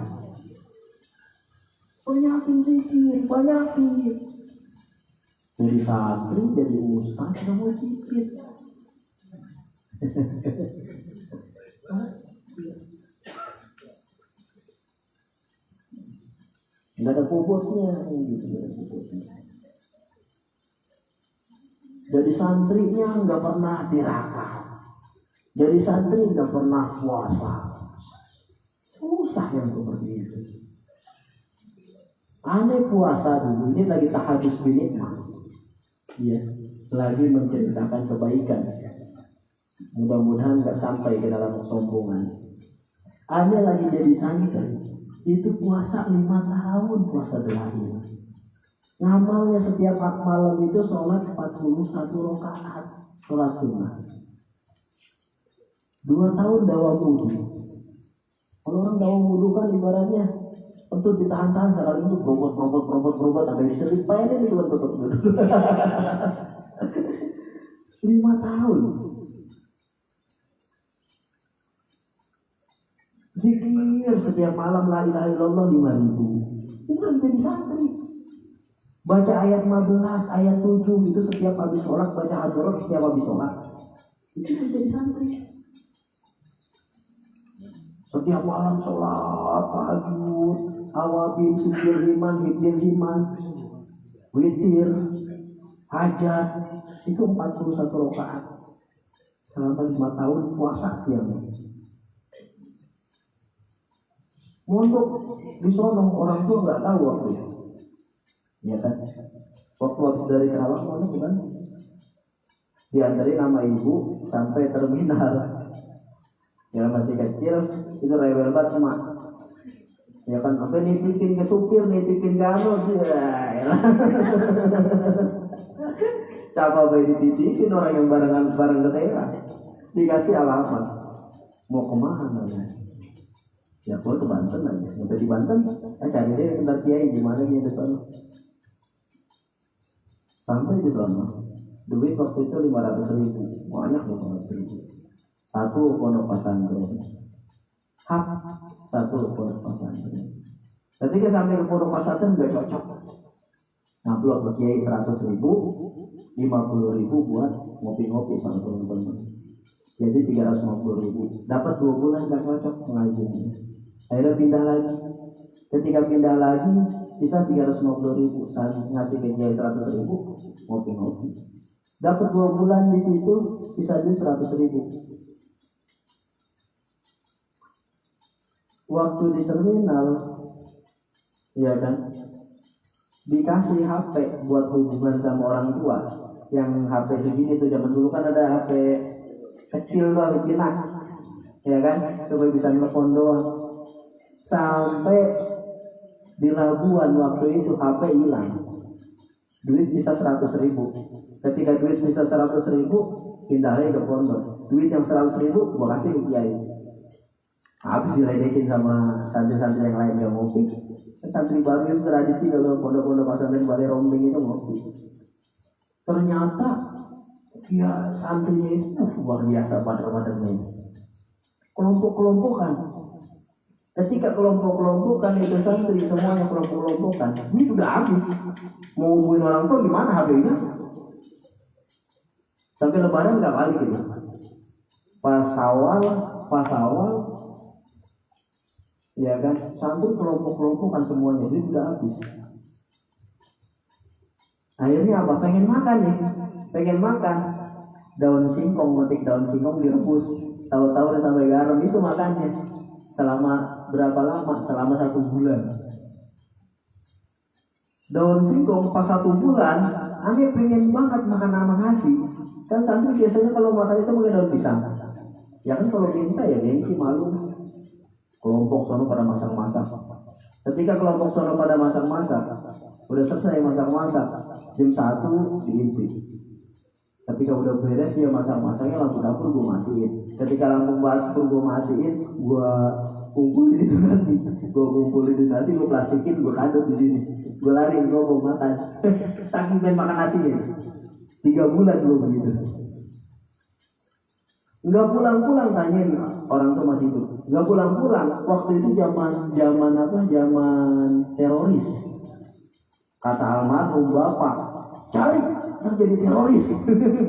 Banyakin zikir, banyakin. Jadi santri, jadi ustaz, nggak mau zikir. Nggak ada bobotnya, gitu, nggak ada bobotnya. Jadi santrinya nggak pernah tirakat. Jadi santri nggak pernah puasa. Susah yang seperti itu. Aneh puasa dulu, ini lagi tahadus binikmah. Ya, lagi menceritakan kebaikan. Mudah-mudahan nggak sampai ke dalam kesombongan. Aneh lagi jadi santri. Itu puasa 5 tahun, puasa terakhir. Ngamalnya setiap malam itu sholat 41 rakaat, sholat sunnah. 2 tahun dawa wudhu. Kalau orang dawa wudhu kan ibaratnya untuk ditahan-tahan sekali itu berobot sampai diselip pengen itu betul. 5 tahun. Zikir setiap malam la ilaha illallah 5.000. Itu kan jadi santri. Baca ayat 15, ayat 7 itu setiap habis sholat, baca hadirat setiap habis sholat. Itu kan jadi santri. Setiap malam sholat, tahajud, awabin, sujud iman, hibdil iman, witir, hajat, itu 41 rakaat. Selama 5 tahun puasa siang. Mondok di sono orang tua nggak tahu waktu itu, ya kan? Waktu dari Kerawang mana bukan? Diantarin nama ibu sampai terminal. Yang masih kecil itu rewel banget emak. Ya kan, apa nitipin ke supir, nitipin ke anu, siapa bayi dititipin orang yang bareng ke saya, dikasih alamat, mau kemana namanya? Ya gua ke Banten aja, sampai di Banten, cari deh bentar kiai gimana nih di sana. Sampai di sana, duit waktu itu 500.000, banyak 500.000. Satu pondok pesantren, satu pondok pesantren. Ketika sampai ke pondok pesantren nggak cocok. Ngablok ke kiai 100.000, 50.000 buat ngopi-ngopi sama teman-teman. Jadi 350.000. Dapat 2 bulan nggak cocok pengajiannya. Akhirnya pindah lagi. Ketika pindah lagi, sisa 350.000. Saya ngasih ke kiai 100.000, ngopi-ngopi. Dapat 2 bulan di situ, sisa dia 100.000. Waktu di terminal, ya kan, dikasih HP buat hubungan sama orang tua. Yang HP segini tuh zaman dulu kan ada HP kecil tuh, Cina, ya kan, coba bisa telepon doang. Sampai di Labuan waktu itu HP hilang, duit sisa 100.000. Ketika duit sisa 100.000, pindah lagi ke pondok. Duit yang 100.000 gua kasih ke kiai. Habis diledekin sama santri-santri yang lain gak ngopi. Santri baru itu tradisi kalau pondok-pondok pesantren balai rombeng itu ngopi. Ternyata ya santrinya itu luar biasa padar-padarnya. Kelompok-kelompokan. Ketika kelompok-kelompokan itu santri semuanya kelompok-kelompokan, ini udah habis. Mau hubungin orang tua gimana HP-nya? Sampai lebaran gak balik gitu. Pas awal, ya kan, santri kelompok-kelompokan semuanya, ini udah habis. Akhirnya apa? Pengen makan nih, pengen makan. Daun singkong, metik daun singkong direbus, tahu-tahu udah sampai garam, itu makannya. Selama berapa lama? Selama 1 bulan. Daun singkong pas 1 bulan, aneh pengen banget makan nama nasi. Kan santri biasanya kalau makan itu pakai daun pisang. Ya kan kalau minta ya gengsi, malu. Kelompok sono pada masak-masak. Ketika kelompok sono pada masak-masak, udah selesai masak-masak, jam 1 diintip. Ketika udah beres dia masak-masaknya, lampu dapur gue matiin. Ketika lampu dapur gue matiin, gue kumpulin itu nasi. Gue kumpulin itu nasi, gue plastikin, gue kadut di sini. Gue lari, gue mau makan. Saking pengen makan nasinya. 3 bulan gue begitu. Nggak pulang-pulang, tanyain orang tua masih hidup. Nggak pulang-pulang. Waktu itu zaman teroris. Kata almarhum bapak, cari, terjadi teroris.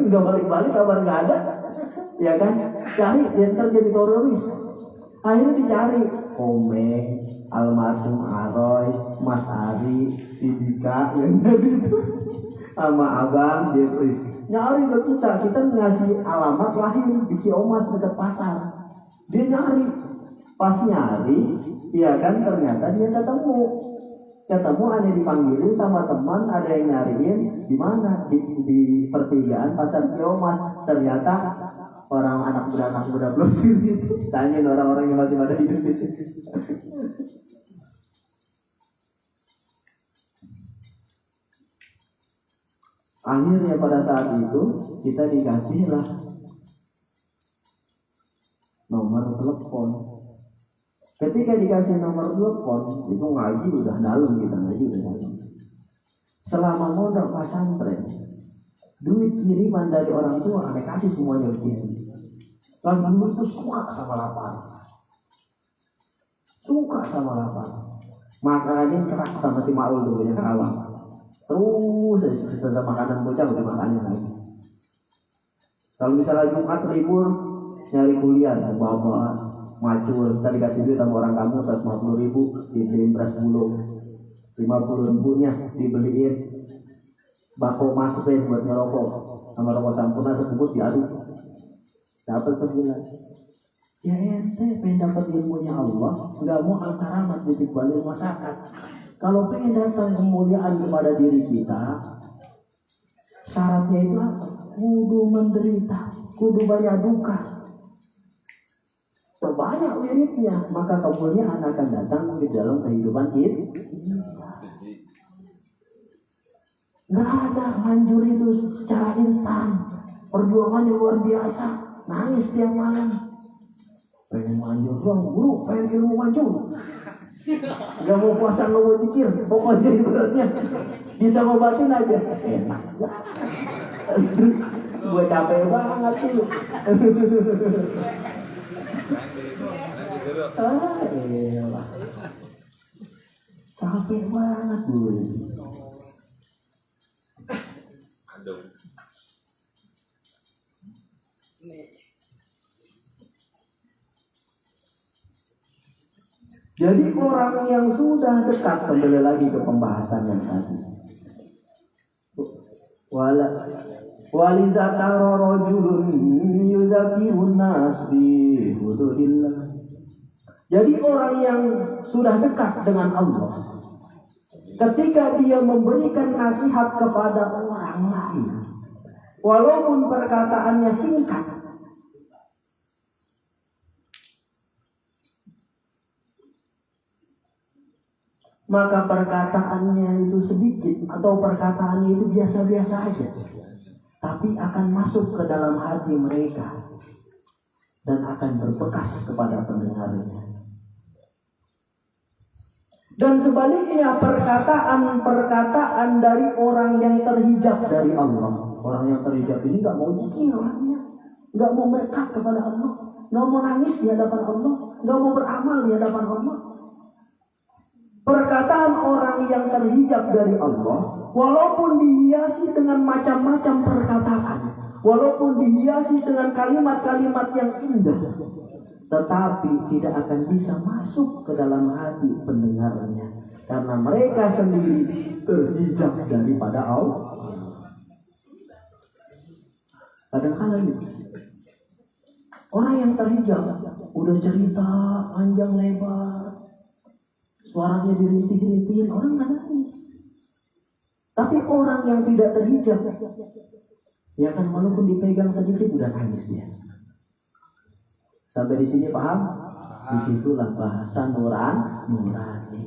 Nggak balik-balik, kabar nggak ada. Ya kan, cari yang terjadi teroris. Akhirnya dicari Komeng, almarhum Aroy, Mas Ari, Sidika, yang dari itu sama Abang Jeffrey. Nyari ke kita ngasih alamat lahir di Ciomas dekat pasar. Dia nyari, pas nyari, ya kan ternyata dia ketemu ada dipanggilin sama teman, ada yang nyariin di mana di pertigaan pasar Ciomas. Ternyata orang anak muda blosir gitu. Tanyain orang-orang yang masih pada hidup itu. Akhirnya pada saat itu kita dikasih lah nomor telepon. Ketika dikasih nomor telepon, itu ngaji udah dalam, kita ngaji udah dalam. Selama mondok pesantren, duit kiriman dari orang tua aneh kasih semuanya begini. Lalu dulu itu suka sama lapar. Makanya kerak sama si Maul dulu yang Karawang. Terus setelah makanan bocah udah makannya lagi. Kalau misalnya Jumat libur nyari kuliah, bawa macul, tadi kasih duit sama orang kamu 150.000, dibeliin beras bulog, 50.000-nya dibeliin bako maspen buat ngerokok, sama rokok sampurna sebungkus diaduk, dapat sebulan. Ya ente pengen dapat ilmunya Allah, nggak mau al-karamat ditibalik masyarakat. Kalau pengen datang kemuliaan kepada diri kita, syaratnya itu apa? Kudu menderita, kudu banyak duka. Sebanyak wiridnya, maka kemuliaan akan datang di dalam kehidupan kita. Nggak ada manjur itu secara instan. Perjuangannya luar biasa, nangis tiap malam. Pengen manjur doang, guru, pengen ilmu manjur. Gak mau puasa, gak mau zikir, pokoknya ibaratnya bisa ngobatin aja. Enak. Gue capek banget tuh. Elah. Capek banget gue. Jadi orang yang sudah dekat, kembali lagi ke pembahasan yang tadi. Walizatara rajulun yuzakirun nas bi hududillah. Jadi orang yang sudah dekat dengan Allah, ketika dia memberikan nasihat kepada orang lain, walaupun perkataannya singkat, maka perkataannya itu sedikit atau perkataannya itu biasa-biasa aja, tapi akan masuk ke dalam hati mereka dan akan berbekas kepada pendengarnya. Dan sebaliknya perkataan dari orang yang terhijab dari Allah. Orang yang terhijab ini gak mau zikir orangnya, gak mau mendekat kepada Allah, gak mau nangis di hadapan Allah, gak mau beramal di hadapan Allah. Perkataan orang yang terhijab dari Allah, walaupun dihiasi dengan macam-macam perkataan, walaupun dihiasi dengan kalimat-kalimat yang indah, tetapi tidak akan bisa masuk ke dalam hati pendengarnya, karena mereka sendiri terhijab daripada Allah. Kadang-kadang orang yang terhijab udah cerita panjang lebar, suaranya dirintih-rintihin, orang nggak nangis. Tapi orang yang tidak terhijab, ya kan, walaupun dipegang sedikit udah nangis dia. Sampai di sini paham? Disitulah bahasa nurani.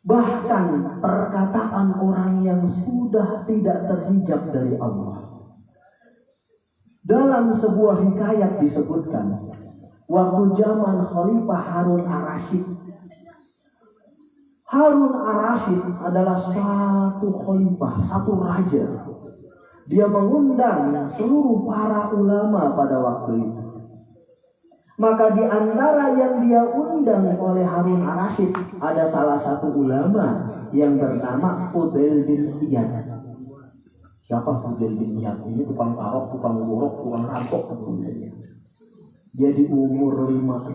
Bahkan perkataan orang yang sudah tidak terhijab dari Allah. Dalam sebuah hikayat disebutkan, waktu zaman Khalifah Harun Ar-Rasyid. Harun Ar-Rasyid adalah satu khalifah, satu raja. Dia mengundang seluruh para ulama pada waktu itu. Maka di antara yang dia undang oleh Harun Ar-Rasyid ada salah satu ulama yang bernama Fudail bin Iyad. Siapa Fudail bin Iyad? Ini tukang tarok, tukang borok, tukang rampok. Dia di umur 62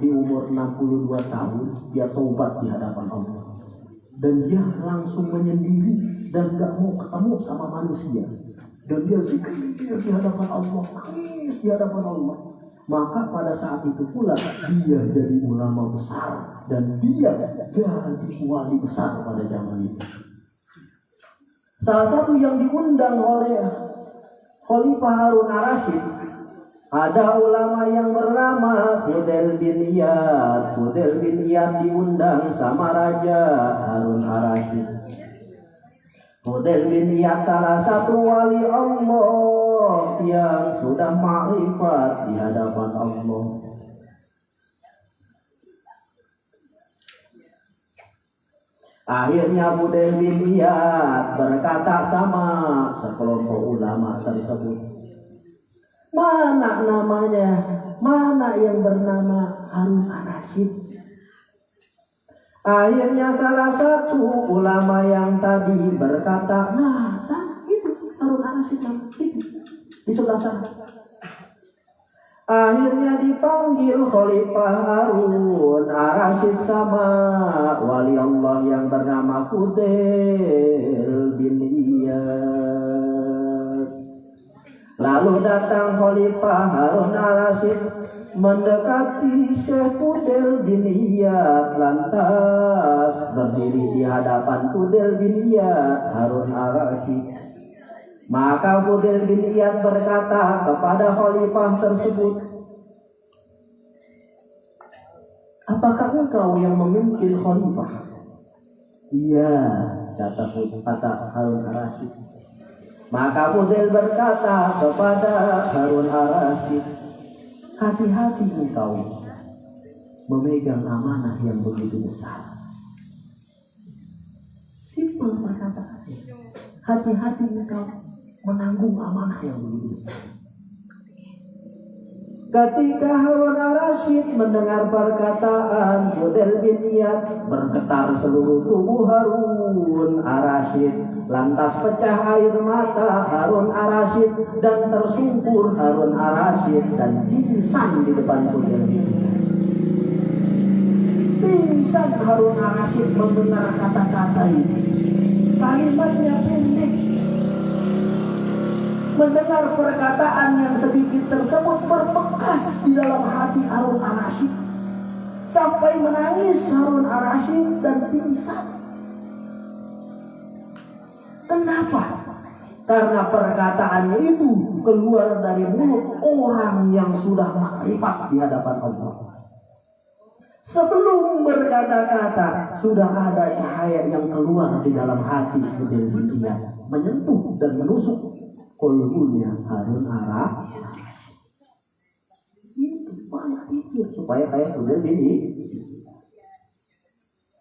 tahun dia taubat di hadapan Allah. Dan dia langsung menyendiri dan gak mau ketemu sama manusia. Dan dia zikir di hadapan Allah, nangis di hadapan Allah. Maka pada saat itu pula dia jadi ulama besar dan dia jadi wali besar pada zaman itu. Salah satu yang diundang oleh Khalifah Harun Ar-Rasyid, ada ulama yang bernama Fudail bin Iyad. Fudail bin Iyad diundang sama Raja Harun Ar-Rasyid. Fudail bin Iyad salah satu wali Allah yang sudah ma'rifat di hadapan Allah. Akhirnya Fudail bin Iyad berkata sama sekelompok ulama tersebut, mana namanya? Mana yang bernama Harun Ar-Rasyid? Akhirnya salah satu ulama yang tadi berkata, nah itu Harun Ar-Rasyid itu di sebelah sana. Akhirnya dipanggil Khalifah Harun Ar-Rasyid sama wali Allah yang bernama Fudail bin Iyad. Lalu datang Khalifah Harun Ar-Rasyid mendekati Syekh Fudail bin Iyad, lantas berdiri di hadapan Fudail bin Iyad Harun Ar-Rasyid. Maka Fudail bin Iyad berkata kepada khalifah tersebut, apakah engkau yang memimpin khalifah? Iya, kata Harun Ar-Rasyid. Maka Fudail berkata kepada Harun Ar-Rasyid, hati-hati engkau memegang amanah yang begitu besar. Simpel perkataannya. Hati-hati engkau menanggung amanah yang begitu besar. Ketika Harun Ar-Rasyid mendengar perkataan Fudail bin Iyad, bergetar seluruh tubuh Harun Ar-Rasyid. Lantas pecah air mata Harun Ar-Rasyid dan tersungkur Harun Ar-Rasyid dan pingsan di depan Fudail bin Iyad. Pingsan Harun Ar-Rasyid mendengar kata-kata itu. Kalimatnya pendek. Mendengar perkataan yang sedikit tersebut berbekas di dalam hati Harun Ar-Rasyid sampai menangis Harun Ar-Rasyid dan pingsan. Kenapa? Karena perkataannya itu keluar dari mulut orang yang sudah makrifat di hadapan Allah. Sebelum berkata-kata sudah ada cahaya yang keluar di dalam hati Fudail bin Iyad, menyentuh dan menusuk kolbunya Harun Ar-Rasyid. Itu banyak pikir supaya kayak Fudail bin Iyad.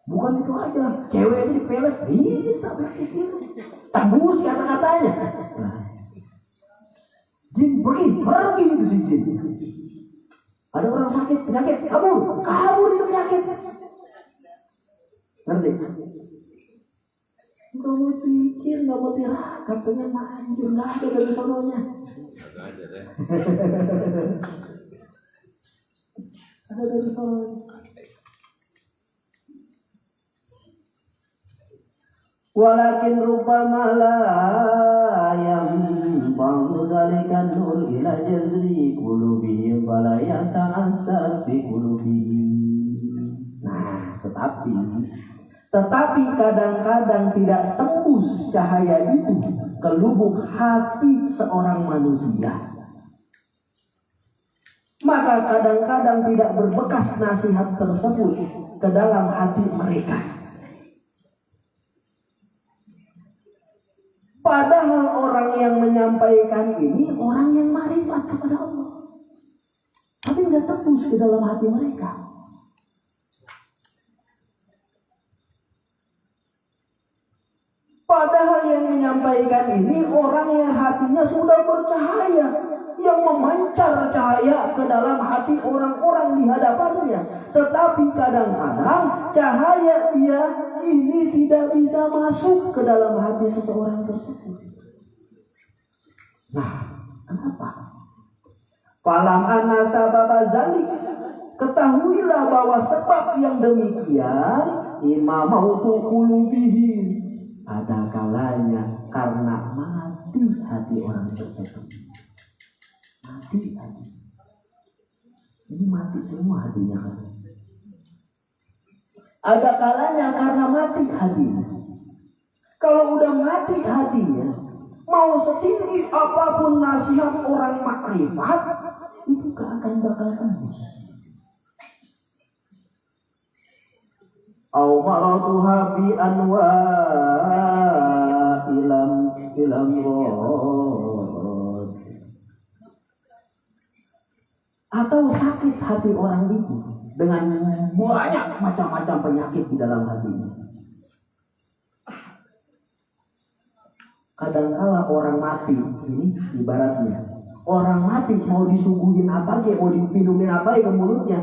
Bukan itu aja, cewek itu dipelet bisa berpikir, tembus kata-katanya. Nah, jin pergi itu si jin. Ada orang sakit penyakit, kabur itu penyakit. Ngerti? Gak mau pikir, gak mau tirakat, pengen manjur, gak ada dari sononya. Ada dari sononya. Walakin rupama la yanfa'u dzalika nur ila jazri qulubihim fala yata'assar fi qulubihim. Nah, tetapi kadang-kadang tidak tembus cahaya itu ke lubuk hati seorang manusia. Maka kadang-kadang tidak berbekas nasihat tersebut ke dalam hati mereka. Padahal orang yang menyampaikan ini orang yang makrifat kepada Allah, tapi nggak tembus ke dalam hati mereka. Padahal yang menyampaikan ini orang yang hatinya sudah bercahaya, yang memancar cahaya ke dalam hati orang-orang di hadapannya. Tetapi kadang-kadang cahaya dia ini tidak bisa masuk ke dalam hati seseorang tersebut. Nah, kenapa? Falam anna sababa zalik, ketahuilah bahwa sebab yang demikian imamautu qulubihim, ada kalanya karena mati hati orang tersebut. Mati hati. Ini mati semua hatinya kan. Ada kalanya karena mati hatinya. Kalau udah mati hatinya, mau setinggi apapun nasihat orang makrifat, itu gak akan bakal tembus. Au maratuha bi anwa ilam rod, atau sakit hati orang itu dengan banyak macam-macam penyakit di dalam hatinya. Kadangkala orang mati ini ibaratnya orang mati mau disuguhin apa aja, mau diminumin apa aja ke mulutnya,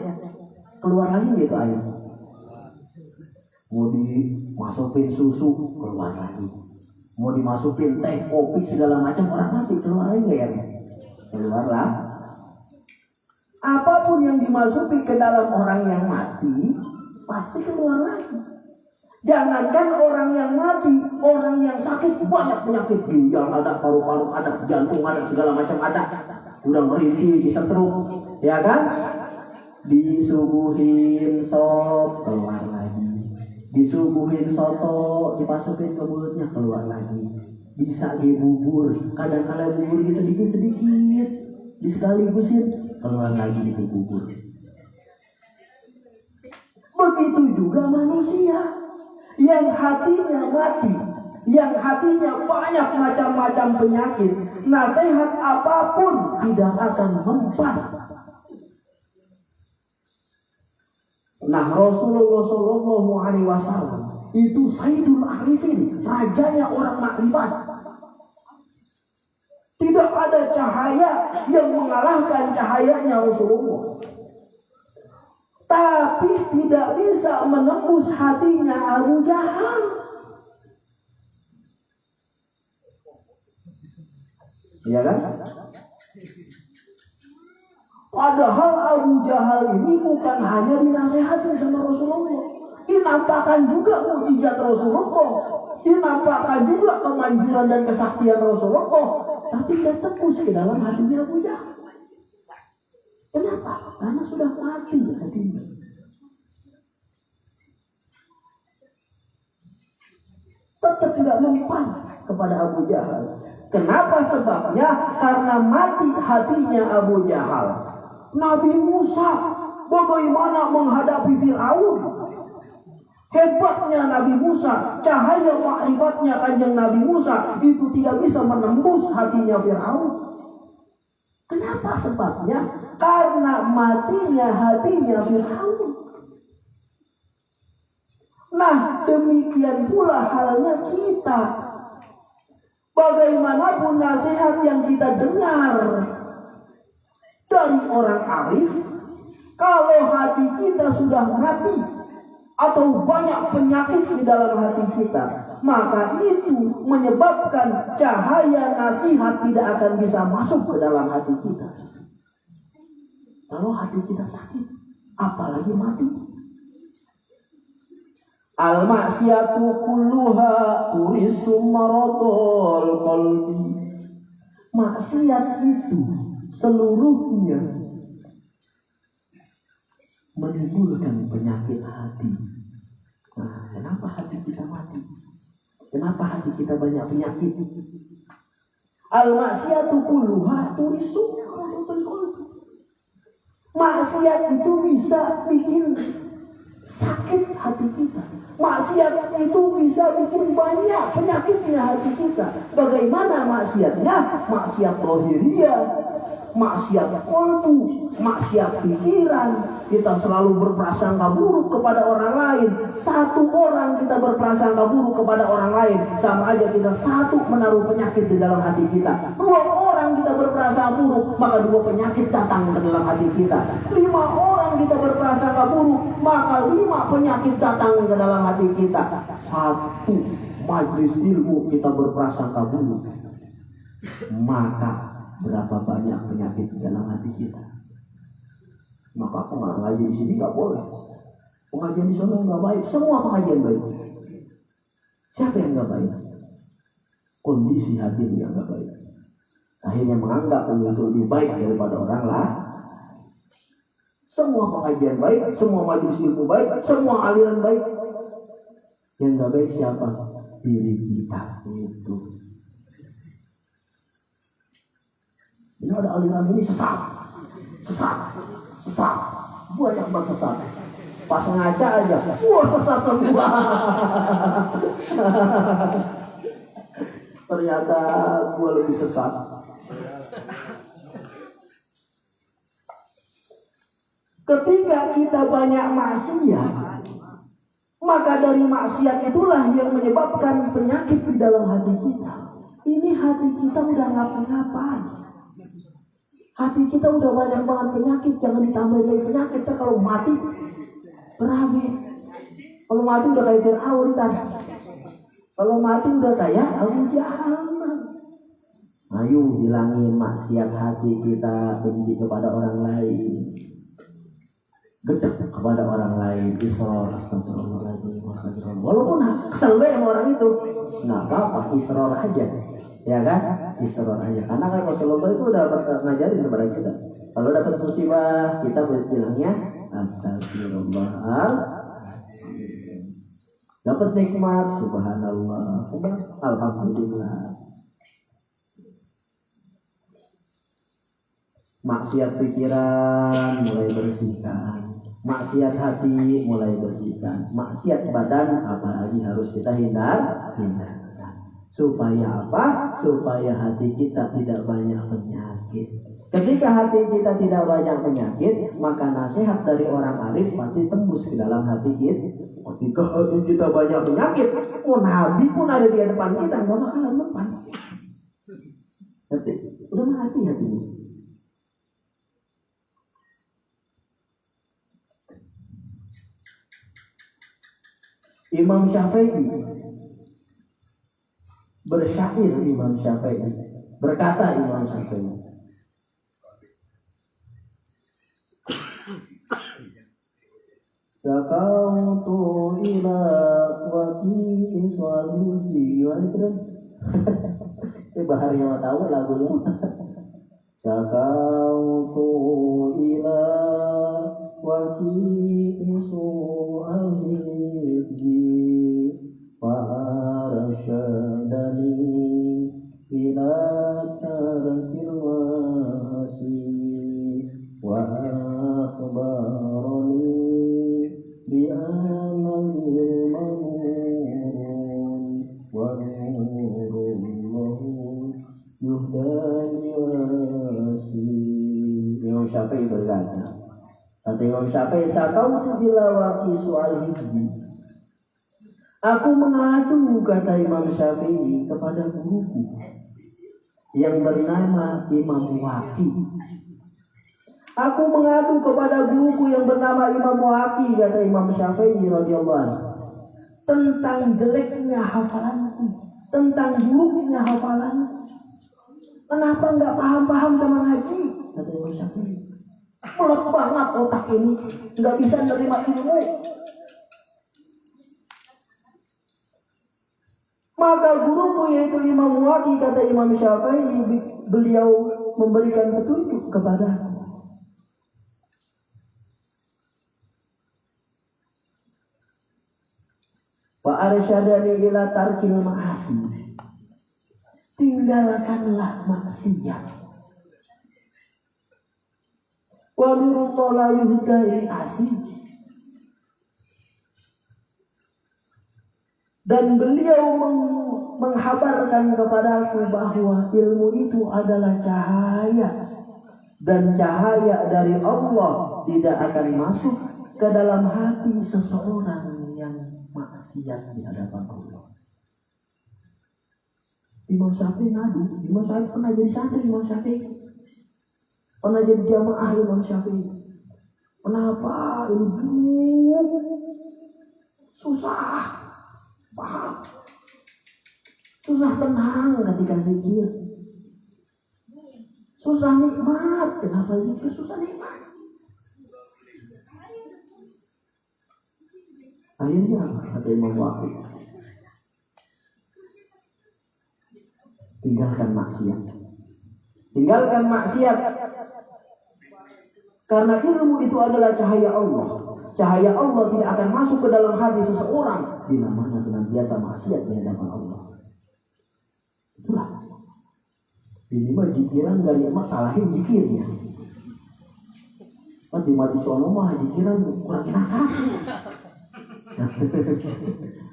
keluar lagi gitu air. Mau dimasukin susu, keluar lagi. Mau dimasukin teh, kopi, segala macam, orang mati keluar lagi nggak ya? Keluarlah. Apapun yang dimasuki ke dalam orang yang mati, pasti keluar lagi. Jangankan orang yang mati, orang yang sakit, banyak penyakit ginjal ada, paru-paru ada, jantung ada, segala macam ada. Udah merintih, disetruk, ya kan? Disuguhin sop, keluar lagi. Disuguhin soto, dimasukin ke mulutnya, keluar lagi. Bisa dibubur, kadang-kadang bubur sedikit-sedikit, disekaligusin, keluar lagi di bubur. Begitu juga manusia yang hatinya mati, yang hatinya banyak macam-macam penyakit, nasihat apapun tidak akan mempan. Nah, Rasulullah Shallallahu Alaihi Wasallam itu Sayyidul Arifin, rajanya orang makrifat. Tidak ada cahaya yang mengalahkan cahayanya Rasulullah. Tapi tidak bisa menembus hatinya Abu Jahal. Iya kan? Padahal Abu Jahal ini bukan hanya dinasehati sama Rasulullah, dinampakkan juga mukjizat Rasulullah, dinampakkan juga kemanjiran dan kesaktian Rasulullah, tapi tidak tembus ke dalam hatinya Abu Jahal. Kenapa? Karena sudah mati hatinya. Tetap tidak mempan kepada Abu Jahal. Kenapa sebabnya? Karena mati hatinya Abu Jahal. Nabi Musa bagaimana menghadapi Fir'aun? Hebatnya Nabi Musa, cahaya makrifatnya kanjeng Nabi Musa itu tidak bisa menembus hatinya Fir'aun. Kenapa sebabnya? Karena matinya hatinya Fir'aun. Nah, demikian pula halnya kita. Bagaimanapun nasihat yang kita dengar dari orang arif, kalau hati kita sudah mati atau banyak penyakit di dalam hati kita, maka itu menyebabkan cahaya nasihat tidak akan bisa masuk ke dalam hati kita. Kalau hati kita sakit, apalagi mati. Al-maksiyatu kulluha turisu maradul qalbi. Maksiat itu seluruhnya menimbulkan penyakit hati. Nah, kenapa hati kita mati? Kenapa hati kita banyak penyakit? Al-maksiyatu kulluha turisu maradul qalbi. Maksiat itu bisa bikin sakit hati kita. Maksiat itu bisa bikin banyak penyakitnya hati kita. Bagaimana maksiatnya? Maksiat lahiriah, maksiat kolbu, maksiat pikiran. Kita selalu berprasangka buruk kepada orang lain. Satu orang kita berprasangka buruk kepada orang lain, sama aja kita satu menaruh penyakit di dalam hati kita. 2 orang kita berprasangka buruk, maka 2 penyakit datang ke dalam hati kita. 5 orang kita berprasangka buruk, maka 5 penyakit datang ke dalam hati kita. 1 majelis ilmu kita berprasangka buruk, maka berapa banyak penyakit di dalam hati kita. Maka aku nggak ngaji di sini nggak boleh. Pengajian di sana nggak baik. Semua pengajian baik. Siapa yang nggak baik? Kondisi hatimu yang nggak baik. Akhirnya menganggap itu lebih baik daripada orang lah. Semua pengajian baik, semua majelis ilmu baik, semua aliran baik. Yang nggak baik siapa? Diri kita itu. Ini ada aliran ini sesat. Banyak banget sesat. Pas ngaca aja, wah sesat semua. Ternyata gua lebih sesat. Ketika kita banyak maksiat, maka dari maksiat itulah yang menyebabkan penyakit di dalam hati kita. Ini hati kita udah ngapa-ngapain. Hati kita udah banyak banget penyakit, jangan ditambah lagi penyakit. Kita kalau mati berabe. Kalau mati udah kayak Fir'aun kan. Kalau mati udah kayak Abu Jahal. Ayo hilangin maksiat hati kita, benci kepada orang lain, gedek kepada orang lain, isror, astagfirullahaladzim. Walaupun kesel sama orang itu, nggak apa-apa, isror aja. Ya kan? Isror aja. Karena kan Rasulullah itu udah ngajarin kepada kita. Kalau dapat musibah, kita bilangnya astagfirullahaladzim. Dapat nikmat, subhanallah, alhamdulillah. Maksiat pikiran mulai bersihkan, maksiat hati mulai bersihkan, maksiat badan apalagi harus kita hindarkan. Supaya apa? Supaya hati kita tidak banyak penyakit. Ketika hati kita tidak banyak penyakit, maka nasihat dari orang arif pasti tembus ke dalam hati kita. Ketika hati kita banyak penyakit, Nabi pun ada di depan kita, nggak bakalan mempan. Ngerti? Udah mati hatimu. Imam Syafi'i bersyair, berkata Imam Syafi'i, Sakautu ila wati iswaluji. Itu Bahar yang tahu lagunya. Sakautu ila wati iswaluji Fa'arsyadani ila tarakil wasi wa akhbarani bi'anal mamun wa nurullahu yuhdani wasi. Imam Syafi'i berkata, kata Imam Syafi'i, sakautu dilawaki su'al hibzi. Aku mengadu, kata Imam Syafi'i, kepada guruku yang bernama Imam Waqi. Aku mengadu kepada guruku yang bernama Imam Waqi, kata Imam Syafi'i radhiyallahu anhu, tentang jeleknya hafalanku, tentang buruknya hafalanku. Kenapa nggak paham-paham sama ngaji? Kata Imam Syafi'i. Pelek banget otak ini, nggak bisa menerima ilmu. Maka guruku yaitu Imam Waqi, kata Imam Syafi'i, beliau memberikan petunjuk kepadaku. Wa arsyadani ila tarkil ma'asi. Tinggalkanlah maksiat. Wa nurullah la yuhdai asih. Dan beliau menghabarkan kepadaku bahwa ilmu itu adalah cahaya. Dan cahaya dari Allah tidak akan masuk ke dalam hati seseorang yang maksiat di hadapan Allah. Imam Syafi'i ngadu, Imam Syafi'i pernah jadi santri Imam Syafi'i. Pernah jadi jamaah Imam Syafi'i. Kenapa ilmu susah? Paham. Susah tenang ketika zikir. Susah nikmat. Kenapa zikir susah nikmat? Akhirnya kata Imam Waqid, tinggalkan maksiat. Tinggalkan maksiat. Karena ilmu itu adalah cahaya Allah. Cahaya Allah tidak akan masuk ke dalam hati seseorang bila mana senantiasa maksiat di hadapan Allah. Itulah. Ini mah jikiran gak nikmat, salahin jikirnya. Kan di mati sono mah jikiran kurang enakan.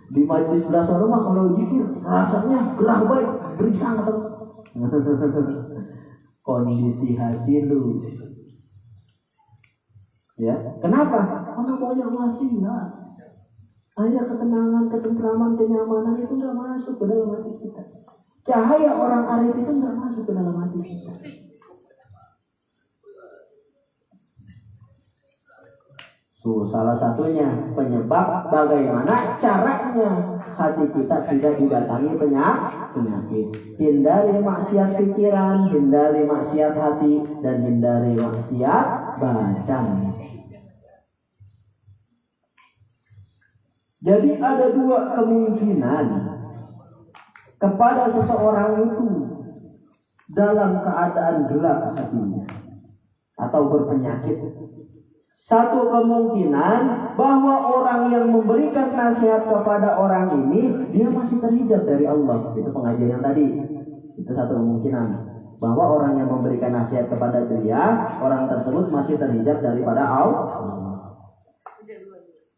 Di majlis sebelah sono mah kalau jikir rasanya gerah baik, berisang atau kondisi hati lu. Ya, kenapa? Karena banyak maksiat. Akhirnya ketenangan, ketentraman, kenyamanan itu nggak masuk ke dalam hati kita. Cahaya orang arif itu nggak masuk ke dalam hati kita. Salah satunya penyebab bagaimana caranya hati kita tidak didatangi penyakit. Hindari maksiat pikiran, hindari maksiat hati, dan hindari maksiat badan. Jadi ada dua kemungkinan kepada seseorang itu dalam keadaan gelap hatinya atau berpenyakit. Satu kemungkinan bahwa orang yang memberikan nasihat kepada orang ini dia masih terhijab dari Allah. Itu pengajian yang tadi. Itu satu kemungkinan bahwa orang yang memberikan nasihat kepada dia, orang tersebut masih terhijab daripada Allah.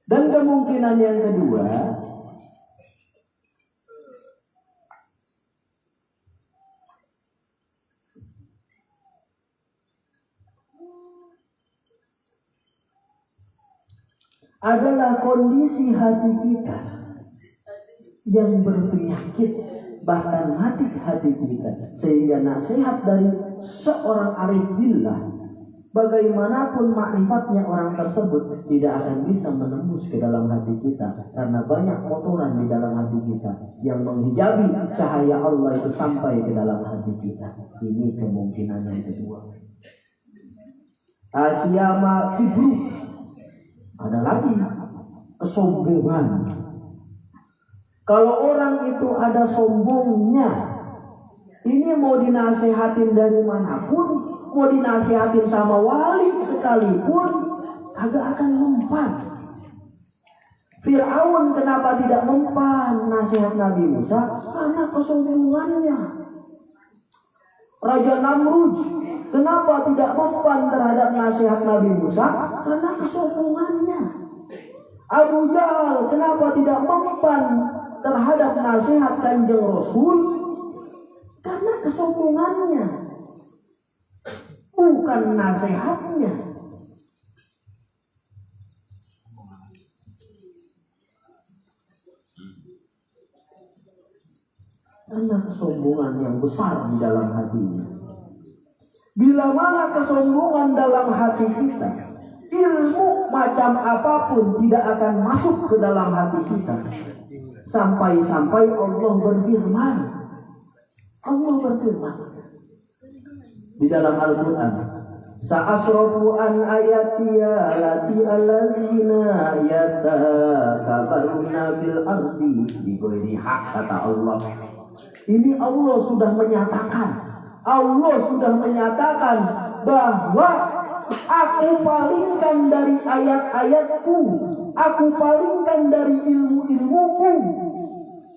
Dan kemungkinan yang kedua, adalah kondisi hati kita yang berpenyakit, bahkan mati hati kita, sehingga nasihat dari seorang arif billah, bagaimanapun makrifatnya orang tersebut, tidak akan bisa menembus ke dalam hati kita, karena banyak kotoran di dalam hati kita yang menghijabi cahaya Allah itu sampai ke dalam hati kita. Ini kemungkinan yang kedua. Asyama kibru. Ada lagi kesombongan. Kalau orang itu ada sombongnya, ini mau dinasihatin dari manapun, mau dinasihatin sama wali sekalipun, agak akan mempan. Fir'aun kenapa tidak mempan nasihat Nabi Musa? Karena kesombongannya. Raja Namrud kenapa tidak mempan terhadap nasihat Nabi Musa? Karena kesombongannya. Abu Jahal kenapa tidak mempan terhadap nasihat Kanjeng Rasul? Karena kesombongannya, bukan nasihatnya. Karena kesombongan yang besar di dalam hatinya. Bila mana kesombongan dalam hati kita, ilmu macam apapun tidak akan masuk ke dalam hati kita. Sampai-sampai Allah berfirman. Allah berfirman di dalam Al-Quran, Sa'asrofu an ayatiya lati allazina yatakabaruna bil ardi bighairi haq, kata Allah. Ini Allah sudah menyatakan bahwa aku palingkan dari ayat-ayatku, aku palingkan dari ilmu-ilmuku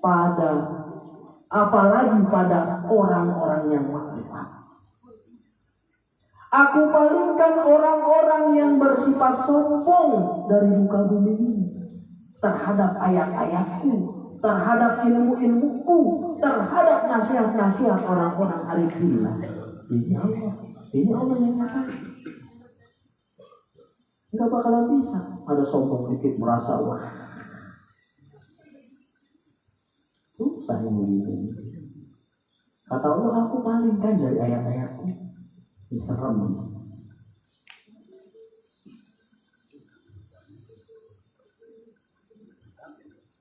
pada, apalagi pada orang-orang yang makrifat. Aku palingkan orang-orang yang bersifat sombong dari muka bumi ini terhadap ayat-ayatku. terhadap ilmu-ilmuku, terhadap nasihat-nasihat orang-orang arifillah. Ini Allah yang nyatakan. Nggak bakalan bisa ada sombong dikit merasa wah. Susah yang begini. Kata Allah, aku palingkan dari ayat-ayatku. Ini serem.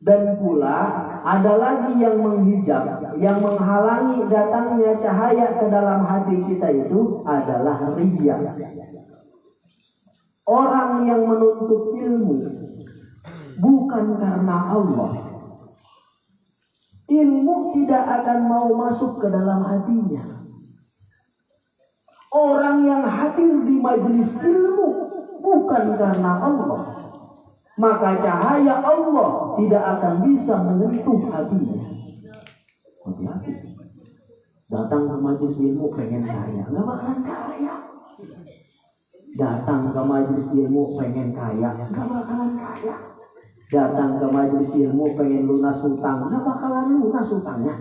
Dan pula ada lagi yang menghijab, yang menghalangi datangnya cahaya ke dalam hati kita itu adalah riya. Orang yang menuntut ilmu bukan karena Allah, ilmu tidak akan mau masuk ke dalam hatinya. Orang yang hadir di majelis ilmu bukan karena Allah, maka cahaya Allah tidak akan bisa menyentuh hatinya. Hati-hati. Datang ke majelis ilmu pengen kaya, nggak bakalan kaya. Datang ke majelis ilmu pengen kaya, nggak bakalan kaya. Datang ke majelis ilmu pengen lunas hutang, nggak bakalan lunas hutangnya.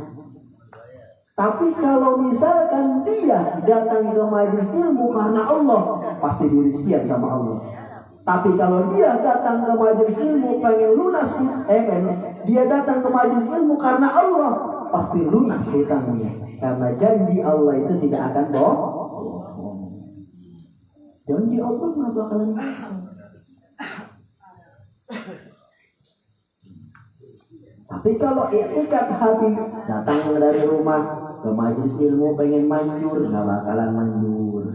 Tapi kalau misalkan dia datang ke majelis ilmu karena Allah, pasti dirizkian sama Allah. Tapi kalau dia datang ke majelis ilmu pengen lunas, dia datang ke majelis ilmu karena Allah, pasti lunas hutangnya. Karena janji Allah itu tidak akan bohong. Janji Allah nggak bakalan bohong. Tapi kalau ikat hati, datang dari rumah ke majelis ilmu pengen manjur, nggak bakalan manjur.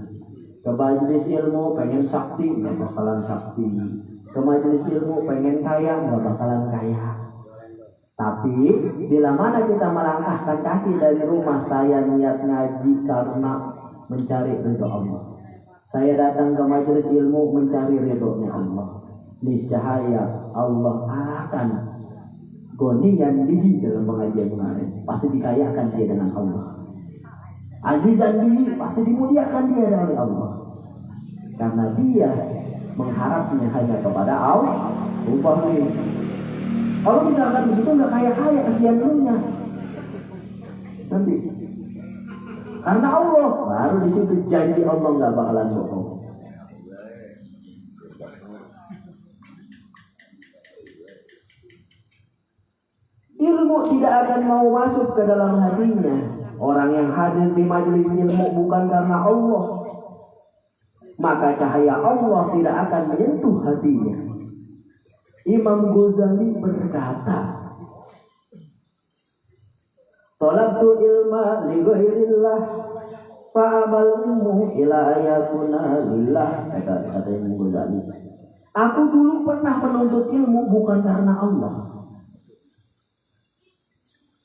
Ke majelis ilmu pengen sakti, nggak bakalan sakti. Ke majelis ilmu pengen kaya, nggak bakalan kaya. Tapi bila mana kita melangkahkan kaki dari rumah, saya niat ngaji karena mencari ridho Allah. Saya datang ke majelis ilmu mencari ridhonya Allah. Niscaya Allah akan goniyan dihi dalam pengajian kemarin. Pasti dikayakan dia dengan Allah. Azizan dihi, pasti dimuliakan dia dari Allah. Karena dia mengharapnya hanya kepada Allah. Umpamanya, kalau misalkan begitu nggak kaya-kaya, kasihan dulunya. Nanti, karena Allah, baru di situ janji Allah nggak bakalan bohong. Ilmu tidak akan mau masuk ke dalam hatinya. Orang yang hadir di majelis ilmu bukan karena Allah, maka cahaya Allah tidak akan menyentuh hatinya. Imam Ghazali berkata, "Talabtu ilma li ghairillah fa'abal ilmu ila yakuna lillah." Kata Imam Ghazali, aku dulu pernah menuntut ilmu bukan karena Allah.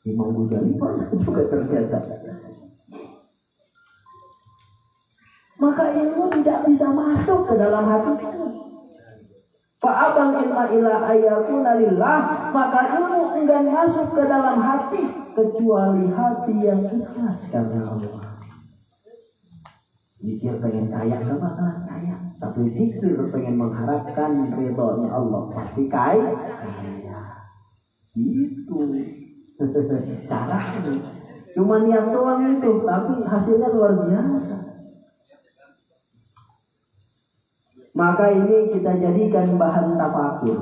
Imam Ghazali pernah juga ternyata. Maka ilmu tidak bisa masuk ke dalam hatiku. Fa'abal ilma ila ayakuna lillah, maka ilmu enggan masuk ke dalam hati kecuali hati yang ikhlas karena Allah. Zikir pengen kaya gak bakalan kaya, tapi zikir pengen mengharapkan ridhonya Allah pasti kaya. Itu caranya. Cuma niat doang itu, tapi hasilnya luar biasa. Maka ini kita jadikan bahan tafakur.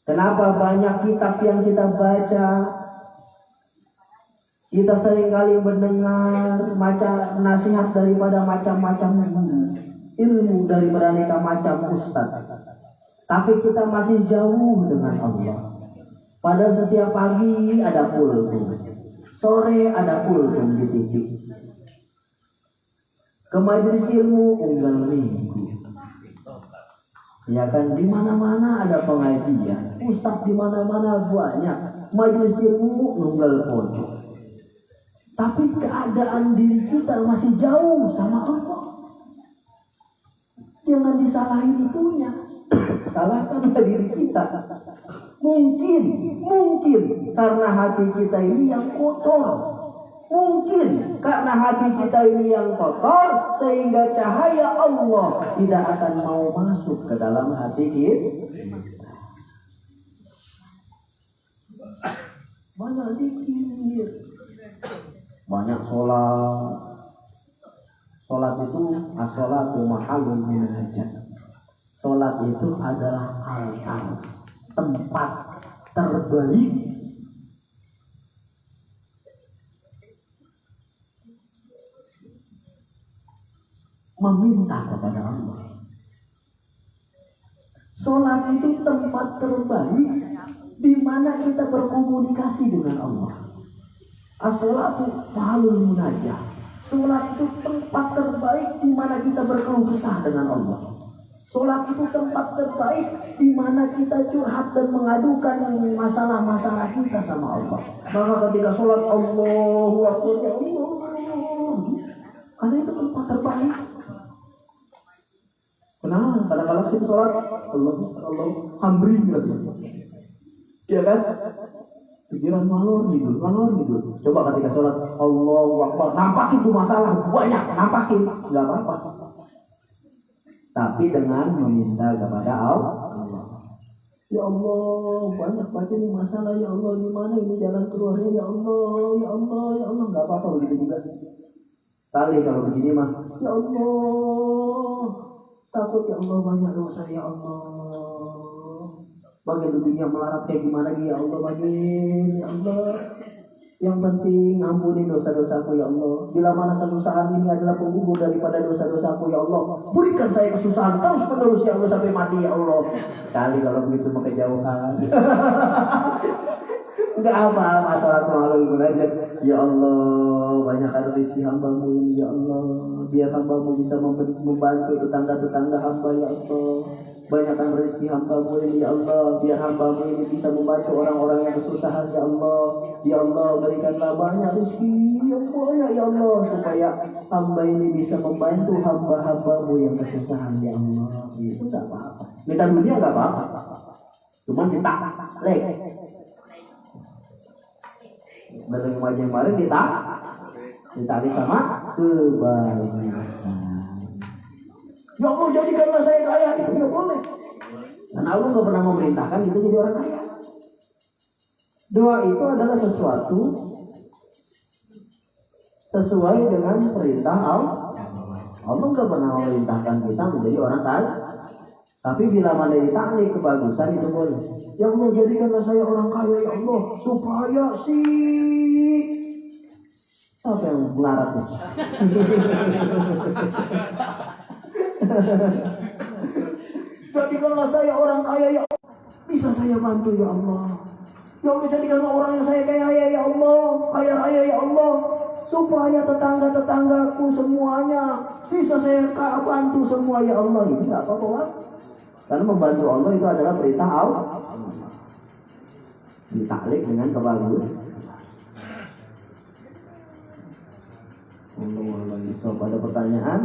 Kenapa banyak kitab yang kita baca, kita seringkali mendengar nasihat daripada macam-macam ilmu, dari beraneka macam ustaz, tapi kita masih jauh dengan Allah. Padahal setiap pagi ada kultum, sore ada kultum di TV, ke majelis ilmu unggal minggu, ya kan, di mana-mana ada pengajian, ustaz di mana-mana banyak, majelis ilmu unggal pojok. Tapi keadaan diri kita masih jauh sama Allah. Jangan disalahin itunya, salahkan diri kita. Mungkin karena hati kita ini yang kotor. Mungkin karena hati kita ini yang kotor, sehingga cahaya Allah tidak akan mau masuk ke dalam hati kita. banyak zikir, banyak sholat. Sholat itu as-sholatu mahallun minal-hajat. Sholat itu adalah altar, tempat terbaik meminta kepada Allah. Sholat itu tempat terbaik di mana kita berkomunikasi dengan Allah. As-sholatu mahallul munajah. Sholat itu tempat terbaik di mana kita berkeluh kesah dengan Allah. Sholat itu tempat terbaik di mana kita curhat dan mengadukan masalah-masalah kita sama Allah. Maka ketika sholat Allahu Akbar, ya Allah, karena itu tempat terbaik. Kenapa? Kadang-kadang kita sholat Allah hambri rasanya. Iya kan? Pikiran ngalor gitu. Coba ketika sholat Allahu Akbar, nampakin itu masalah banyak, nampakin, nggak apa-apa. Tapi dengan meminta kepada Allah. Ya Allah, banyak baca nih masalah, ya Allah, gimana ini jalan keluarnya, ya Allah, nggak apa-apa begitu juga. Kali kalau begini mah, ya Allah, takut ya Allah banyak dosa ya Allah. Bagian dunia melarat kayak gimana ya Allah, bagian ya Allah. Yang penting ampuni dosa-dosaku ya Allah. Bila mana kesusahan ini adalah penggugur daripada dosa-dosaku ya Allah, berikan saya kesusahan terus menerus ya Allah sampai mati ya Allah. Kali kalau begitu mau kejauhan. Enggak apa-apa, sholat malam munajat. Ya Allah, banyakkan rezeki hamba-Mu ini ya Allah. Biar hamba-Mu bisa membantu tetangga-tetangga hamba ya Allah. Banyakkan rezeki hamba-Mu ini ya Allah. Biar hamba-Mu ini bisa membantu orang-orang yang kesusahan ya Allah. Ya Allah, berikanlah banyak rezeki yang banyak ya Allah, supaya hamba ini bisa membantu hamba-hamba-Mu yang kesusahan ya Allah. Itu enggak apa-apa. Minta dunia enggak apa-apa. Cuma ditaklek. Dari kemajuan kemarin ditarik sama kebaikan. Ya Allah, jadikanlah saya kaya. Itu tidak boleh. Karena Allah nggak pernah memerintahkan itu jadi orang kaya. Doa itu adalah sesuatu sesuai dengan perintah Allah. Allah nggak pernah memerintahkan kita menjadi orang kaya. Tapi bila mana ditaklik kebagusan itu boleh. Ya Allah, jadikanlah saya orang kaya ya Allah, supaya siapa yang melarat ya? Jadikanlah saya orang kaya ya Allah, bisa saya bantu ya Allah. Ya Allah, jadikanlah orang yang saya kaya ya Allah, kaya raya ya Allah, supaya tetangga-tetanggaku semuanya bisa saya bantu semua ya Allah. Ini nggak apa-apa. Karena membantu Allah itu adalah perintah Allah. Ditaklik dengan kebagus. So, pada pertanyaan?